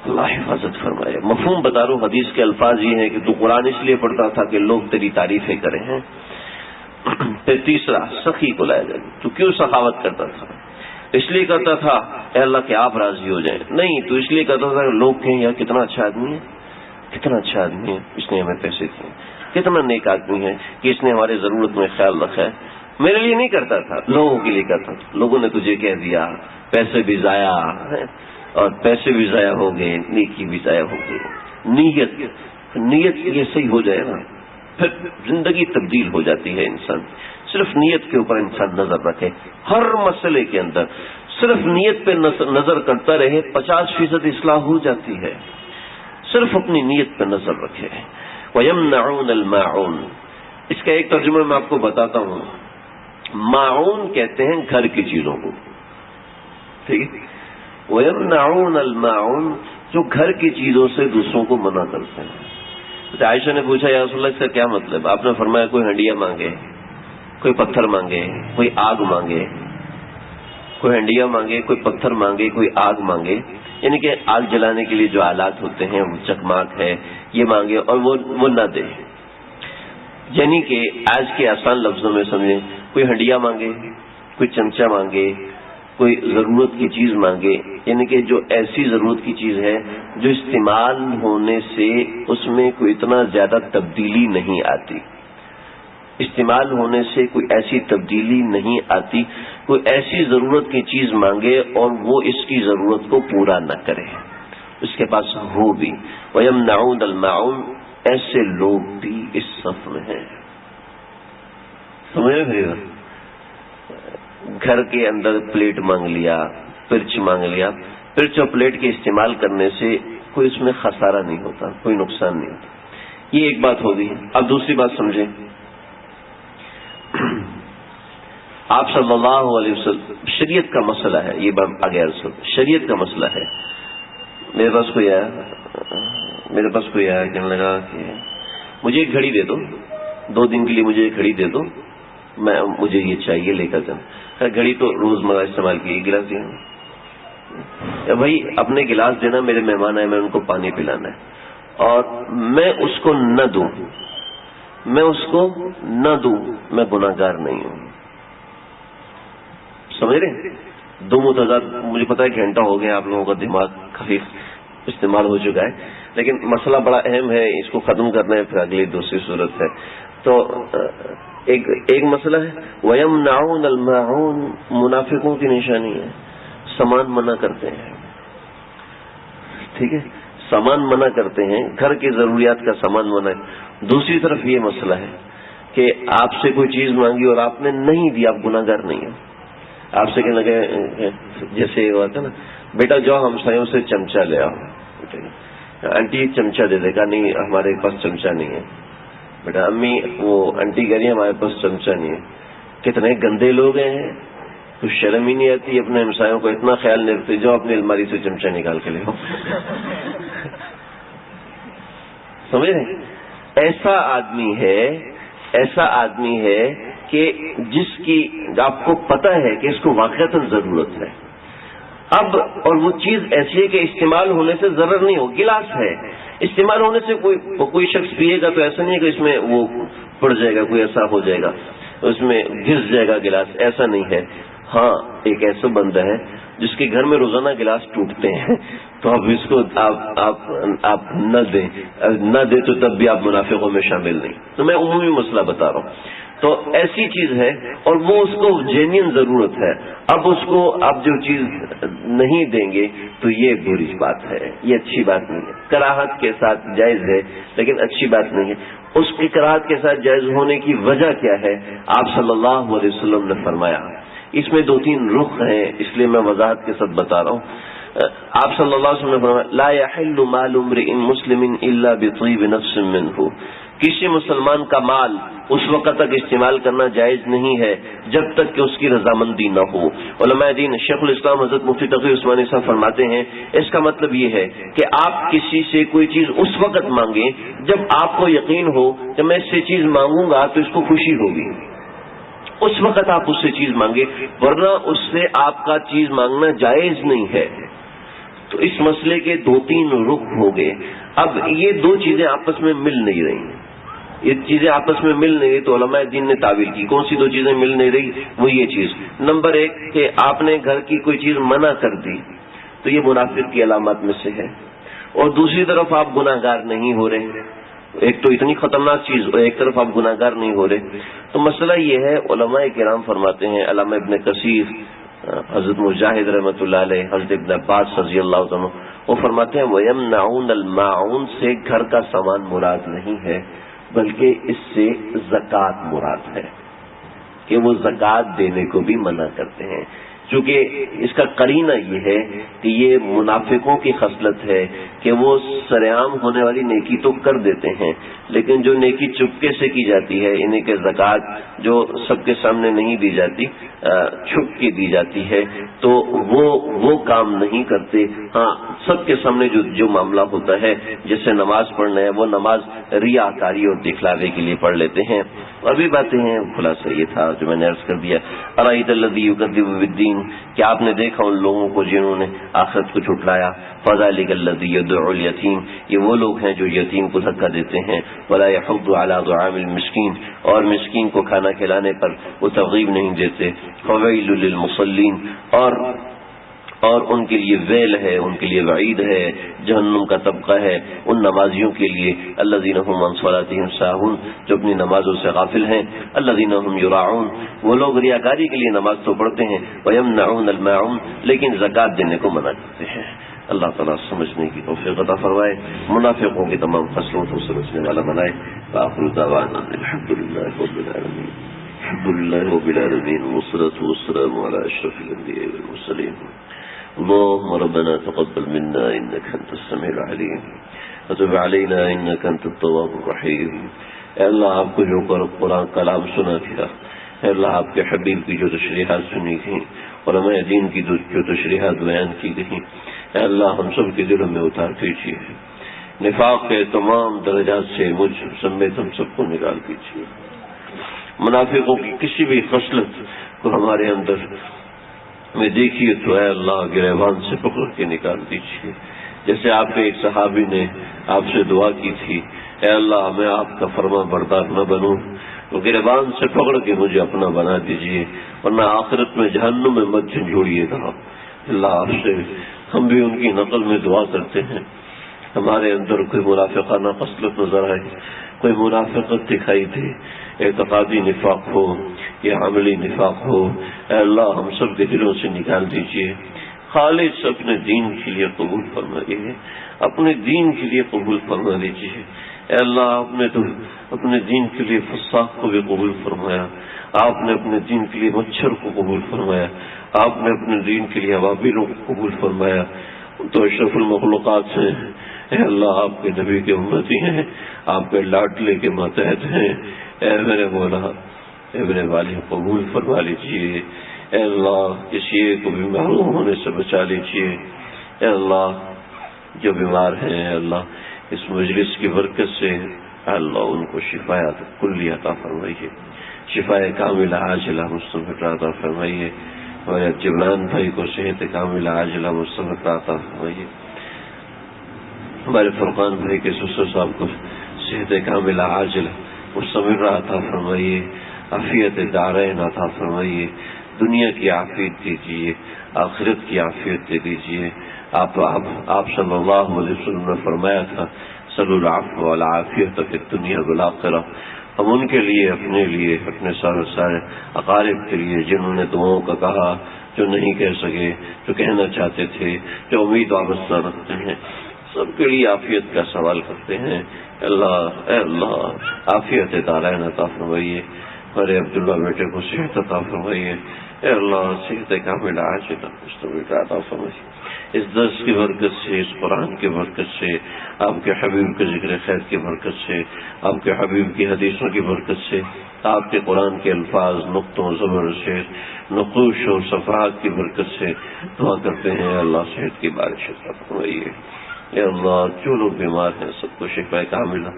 اللہ حفاظت فرمائے. مفہوم بتا رہا ہوں، حدیث کے الفاظ یہ ہیں کہ تو قرآن اس لیے پڑھتا تھا کہ لوگ تیری تعریفیں کریں ہیں. پھر تیسرا، سخی کو لایا جائے. تو کیوں سخاوت کرتا تھا؟ اس لیے کرتا تھا اے اللہ کہ آپ راضی ہو جائیں؟ نہیں، تو اس لیے کرتا تھا کہ لوگ کہیں یار کتنا اچھا آدمی ہے، کتنا اچھا آدمی ہے، اس نے ہمیں پیسے دیے، کتنا نیک آدمی ہے کہ اس نے ہماری ضرورت میں خیال رکھا ہے. میرے لیے نہیں کرتا تھا، لوگوں کے لیے کرتا تھا. لوگوں نے تجھے کہہ دیا، پیسے بھی ضائع، اور پیسے بھی ضائع ہو گئے، نیکی بھی ضائع ہو گئی. نیت یہ صحیح ہو جائے نا، پھر زندگی تبدیل ہو جاتی ہے. انسان صرف نیت کے اوپر انسان نظر رکھے، ہر مسئلے کے اندر صرف نیت پہ نظر کرتا رہے، 50% اصلاح ہو جاتی ہے. صرف اپنی نیت پہ نظر رکھے. وَيَمْنَعُونَ الْمَاعُونَ، اس کا ایک ترجمہ میں آپ کو بتاتا ہوں. ماعون کہتے ہیں گھر کی چیزوں کو، ٹھیک ہے. وَيَمْنَعُونَ الْمَاعُونَ، جو گھر کی چیزوں سے دوسروں کو منع کرتے ہیں. عائشہ نے پوچھا یا رسول اللہ اس کا کیا مطلب؟ آپ نے فرمایا کوئی ہنڈیا مانگے، کوئی پتھر مانگے، کوئی آگ مانگے، کوئی ہنڈیا مانگے، کوئی پتھر مانگے، کوئی آگ مانگے، یعنی کہ آگ جلانے کے لیے جو آلات ہوتے ہیں، وہ چکماک ہے، یہ مانگے اور وہ نہ دے. یعنی کہ آج کے آسان لفظوں میں سمجھیں، کوئی ہنڈیا مانگے، کوئی چمچہ مانگے، کوئی ضرورت کی چیز مانگے، یعنی کہ جو ایسی ضرورت کی چیز ہے جو استعمال ہونے سے اس میں کوئی اتنا زیادہ تبدیلی نہیں آتی، استعمال ہونے سے کوئی ایسی تبدیلی نہیں آتی. کوئی ایسی ضرورت کی چیز مانگے اور وہ اس کی ضرورت کو پورا نہ کرے، اس کے پاس ہو بھی. وَيَمْنَعُونَ الْمَاعُونَ، ایسے لوگ بھی اس صف میں ہیں. سمجھ رہے ہو؟ گھر کے اندر پلیٹ مانگ لیا، پرچ مانگ لیا. پرچ اور پلیٹ کے استعمال کرنے سے کوئی اس میں خسارہ نہیں ہوتا، کوئی نقصان نہیں ہوتا. یہ ایک بات ہوگی. اب دوسری بات سمجھیں. آپ صلی اللہ علیہ وسلم، شریعت کا مسئلہ ہے، یہ بات آگے عرض کروں، شریعت کا مسئلہ ہے. میرے پاس کوئی آیا کہنے لگا کہ مجھے ایک گھڑی دے دو، 2 دن کے لیے مجھے ایک گھڑی دے دو، مجھے یہ چاہیے لے کر جانا. گھڑی تو روزمرہ استعمال کی، گلاس دینا بھائی، اپنے گلاس دینا، میرے مہمان آئے میں ان کو پانی پلانا ہے اور میں اس کو نہ دوں، میں گناہگار نہیں ہوں. سمجھ رہے ہیں؟ دو متضاد، مجھے پتا ہے گھنٹہ ہو گیا، آپ لوگوں کا دماغ کافی استعمال ہو چکا ہے، لیکن مسئلہ بڑا اہم ہے، اس کو ختم کرنا ہے، پھر اگلی دوسری صورت ہے. تو ایک مسئلہ ہے وَيَمْنَعُونَ الْمَاعُونَ، منافقوں کی نشانی ہے، سامان منع کرتے ہیں. ٹھیک ہے، سامان منع کرتے ہیں، گھر کی ضروریات کا سامان منع ہے. دوسری طرف یہ مسئلہ ہے کہ آپ سے کوئی چیز مانگی اور آپ نے نہیں دی، آپ گناہ گار نہیں ہیں. آپ سے کہنے لگے، جیسے یہ بات ہے نا، بیٹا جاؤ ہمسایوں سے چمچہ لے آؤ، آنٹی ایک چمچہ دے دے گا، نہیں ہمارے پاس چمچہ نہیں ہے. بیٹا امی، وہ آنٹی کہہ رہی ہے ہمارے پاس چمچہ نہیں ہے. کتنے گندے لوگ ہیں، کچھ شرم ہی نہیں آتی، اپنے ہمسایوں کو اتنا خیال نہیں رکھتے، جو اپنی الماری سے چمچہ نکال کے لے آؤ. سمجھ رہے؟ ایسا آدمی ہے کہ جس کی آپ کو پتا ہے کہ اس کو واقعتاً ضرورت ہے اب، اور وہ چیز ایسی ہے کہ استعمال ہونے سے ضرر نہیں ہو. گلاس ہے، استعمال ہونے سے کوئی شخص پیے گا تو ایسا نہیں ہے کہ اس میں وہ پڑ جائے گا، کوئی ایسا ہو جائے گا، اس میں گھس جائے گا گلاس، ایسا نہیں ہے. ہاں ایک ایسا بندہ ہے جس کے گھر میں روزانہ گلاس ٹوٹتے ہیں، تو اب اس کو آپ نہ دیں تو تب بھی آپ منافقوں میں شامل نہیں. تو میں عمومی مسئلہ بتا رہا ہوں. تو ایسی چیز ہے اور وہ اس کو جینین ضرورت ہے، اب اس کو آپ جو چیز نہیں دیں گے تو یہ بری بات ہے، یہ اچھی بات نہیں ہے. کراہت کے ساتھ جائز ہے لیکن اچھی بات نہیں ہے. اس کی کراہت کے ساتھ جائز ہونے کی وجہ کیا ہے؟ آپ صلی اللہ علیہ وسلم نے فرمایا. اس میں دو تین رخ ہیں، اس لیے میں وضاحت کے ساتھ بتا رہا ہوں. آپ صلی اللہ علیہ وسلم نے فرمایا لا يحل مال امرئ مسلم الا بطيب نفس منه، کسی مسلمان کا مال اس وقت تک استعمال کرنا جائز نہیں ہے جب تک کہ اس کی رضامندی نہ ہو. علماء دین شیخ الاسلام حضرت مفتی تقی عثمانی صاحب فرماتے ہیں اس کا مطلب یہ ہے کہ آپ کسی سے کوئی چیز اس وقت مانگیں جب آپ کو یقین ہو کہ میں اس سے چیز مانگوں گا تو اس کو خوشی ہوگی، اس وقت آپ اس سے چیز مانگے، ورنہ اس سے آپ کا چیز مانگنا جائز نہیں ہے. تو اس مسئلے کے دو تین رخ ہو گئے. اب یہ دو چیزیں آپس میں مل نہیں رہی، یہ چیزیں آپس میں مل نہیں رہی تو علماء دین نے تعویل کی. کون سی دو چیزیں مل نہیں رہی؟ وہ یہ چیز، نمبر ایک کہ آپ نے گھر کی کوئی چیز منع کر دی تو یہ منافق کی علامات میں سے ہے، اور دوسری طرف آپ گناہ گار نہیں ہو رہے. ایک تو اتنی خطرناک چیز اور ایک طرف آپ گناہ گار نہیں ہو رہے. تو مسئلہ یہ ہے، علماء کرام فرماتے ہیں، علامہ ابن کثیر، حضرت مجاہد رحمۃ اللہ علیہ، حضرت ابن عباس رضی اللہ عنہ، وہ فرماتے ہیں وَيَمْنَعُونَ الْمَاعُونَ سے گھر کا سامان مراد نہیں ہے بلکہ اس سے زکوٰۃ مراد ہے، کہ وہ زکوٰۃ دینے کو بھی منع کرتے ہیں. چونکہ اس کا قرینہ یہ ہے کہ یہ منافقوں کی خصلت ہے کہ وہ سرعام ہونے والی نیکی تو کر دیتے ہیں، لیکن جو نیکی چپکے سے کی جاتی ہے، انہیں کہ زکوٰۃ جو سب کے سامنے نہیں دی جاتی، چھپ کے دی جاتی ہے، تو وہ کام نہیں کرتے. ہاں سب کے سامنے جو معاملہ ہوتا ہے، جیسے نماز پڑھنا ہے، وہ نماز ریاکاری اور دکھلاوے کے لیے پڑھ لیتے ہیں. اور بھی باتیں ہیں، خلاصہ یہ تھا جو میں نے عرض کر دیا. ارأیت الذی یکذب بالدین، کیا آپ نے دیکھا ان لوگوں کو جنہوں نے آخرت کو جھٹلایا؟ فذلک الذی یدعو الیتیم، یہ وہ لوگ ہیں جو یتیم کو دھکا دیتے ہیں. ولا یحض علی طعام المسکین، اور مسکین کو کھانا کھلانے پر وہ ترغیب نہیں دیتے. فویل للمصلین، اور ان کے لیے ویل ہے، ان کے لیے وعید ہے، جہنم کا طبقہ ہے ان نمازیوں کے لیے. الذین هم عن صلاتهم ساہون، جو اپنی نمازوں سے غافل ہیں. الذین هم یراعون، وہ لوگ ریاکاری کے لیے نماز تو پڑھتے ہیں. ویمنعون الماعون، لیکن زکوٰۃ دینے کو منع کرتے ہیں. اللہ تعالیٰ سمجھنے کی توفیق عطا فرمائے، منافقوں کی تمام فصلوں کو سمجھنے والا بنائے. وآخر دعوانا الحمد للہ رب العالمین، الحمد للہ رب العالمین، والصلاة والسلام علی اشرف الانبیاء والمرسلین. اللهم ربنا تقبل منا انك انت السميع العليم وتب علينا انك انت التواب الرحيم. اے اللہ، آپ کو جو قرآن کلام سنا کیا، اے اللہ آپ کے حبیب کی جو تشریحات سنی گئی، علماء دین کی جو تشریحات بیان کی گئی، اے اللہ ہم سب کے دلوں میں اتار دیجیے. نفاق کے تمام درجات سے مجھ سمیت ہم سب کو نکال دیجیے. منافقوں کی کسی بھی خصلت کو ہمارے اندر میں دیکھیے تو اے اللہ گریبان سے پکڑ کے نکال دیجیے. جیسے آپ کے ایک صحابی نے آپ سے دعا کی تھی، اے اللہ میں آپ کا فرما بردار نہ بنوں، گریبان سے پکڑ کے مجھے اپنا بنا دیجیے، ورنہ آخرت میں جہنم میں مت جھنجھوڑیے گا۔ اللہ آپ سے ہم بھی ان کی نقل میں دعا کرتے ہیں، ہمارے اندر کوئی منافقانہ خصلت نظر آئے، کوئی منافقت دکھائی دے، اعتقادی نفاق ہو یا عملی نفاق ہو، اے اللہ ہم سب کے دلوں سے نکال دیجیے، خالص اپنے دین کے لیے قبول فرمائیے، اپنے دین کے لیے قبول فرما لیجیے۔ اے اللہ آپ نے تو اپنے دین کے لیے فساق کو بھی قبول فرمایا، آپ نے اپنے دین کے لیے مچھر کو قبول فرمایا، آپ نے اپنے دین کے لیے ابابیلوں کو قبول فرمایا، تو اشرف المخلوقات ہیں۔ اے اللہ آپ کے نبی کے امتی ہیں، آپ کے لاڈلے کے ماتحت ہیں، اے میرے مولا اے میرے والد قبول فرما لیجیے۔ اے اللہ کسی ایک کو بھی محروم ہونے سے بچا لیجیے۔ اے اللہ جو بیمار ہیں اے اللہ اس مجلس کی برکت سے اے اللہ ان کو شفایات کلی عطا فرمائیے، شفاء کاملہ عاجلہ مستمر عطا فرمائیے، اور جبران بھائی کو صحت کاملہ عاجلہ مستمر عطا فرمائیے، ہمارے فرقان بھائی کے سسر صاحب کو صحت کاملہ عاجلہ مستمر عطا فرمائیے، عافیت دارین عطا فرمائیے، دنیا کی عافیت دیجیے، آخرت کی عافیت دے دیجیے۔ آپ صلی اللہ علیہ وسلم نے فرمایا تھا صلی العفو والعافیت فی الدنیا والآخرہ، ہم ان کے لیے اپنے لیے اپنے سارے اقارب کے لیے جنہوں نے دعاؤں کا کہا، جو نہیں کہہ سکے، جو کہنا چاہتے تھے، جو امید وابستہ رکھتے ہیں، سب کے لیے عافیت کا سوال کرتے ہیں۔ اے اللہ عافیت دارین عطا فرمائیے، ہمارے عبداللہ بیٹے کو صحت عطا فرمائیے، اے اللہ صحت کاملہ عاجلہ مستمر عطا فرمائیے۔ اس درس کی برکت سے، اس قرآن کی برکت سے، آپ کے حبیب کے ذکر خیر کی برکت سے، آپ کے حبیب کی حدیثوں کی برکت سے، آپ کے قرآن کے الفاظ، نقطوں، زبر سے، نقوش اور صفحات کی برکت سے دعا کرتے ہیں اللہ صحت کی بارش عطا فرمائیے۔ اے اللہ جو لوگ بیمار ہیں سب کو شفا کاملہ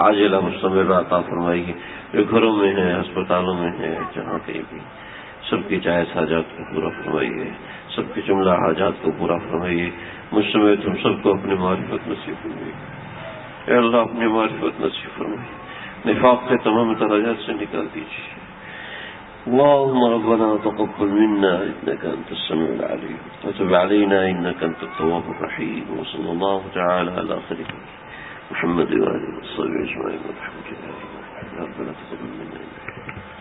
عاجلہ مستمر عطا فرمائیے، جو گھروں میں ہیں، ہسپتالوں میں ہیں، جہاں کہیں بھی، سب کی جائز حاجات کو پورا فرمائیے، سب کی جملہ حاجات کو پورا فرمائیے، مجھ سمیت ہم سب کو اپنی معرفت نصیب فرمائیے۔ اے اللہ اپنی معرفت نصیب فرمائیے، نفاق کے تمام درجات سے نکال دیجیے۔ اللهم ربنا تقبل منا إنك أنت السميع العليم وتب علينا إنك أنت التواب الرحيم، وصلى الله تعالى على خير محمد وآله وصحبه أجمعين والحمد لله ربنا تقبل منا.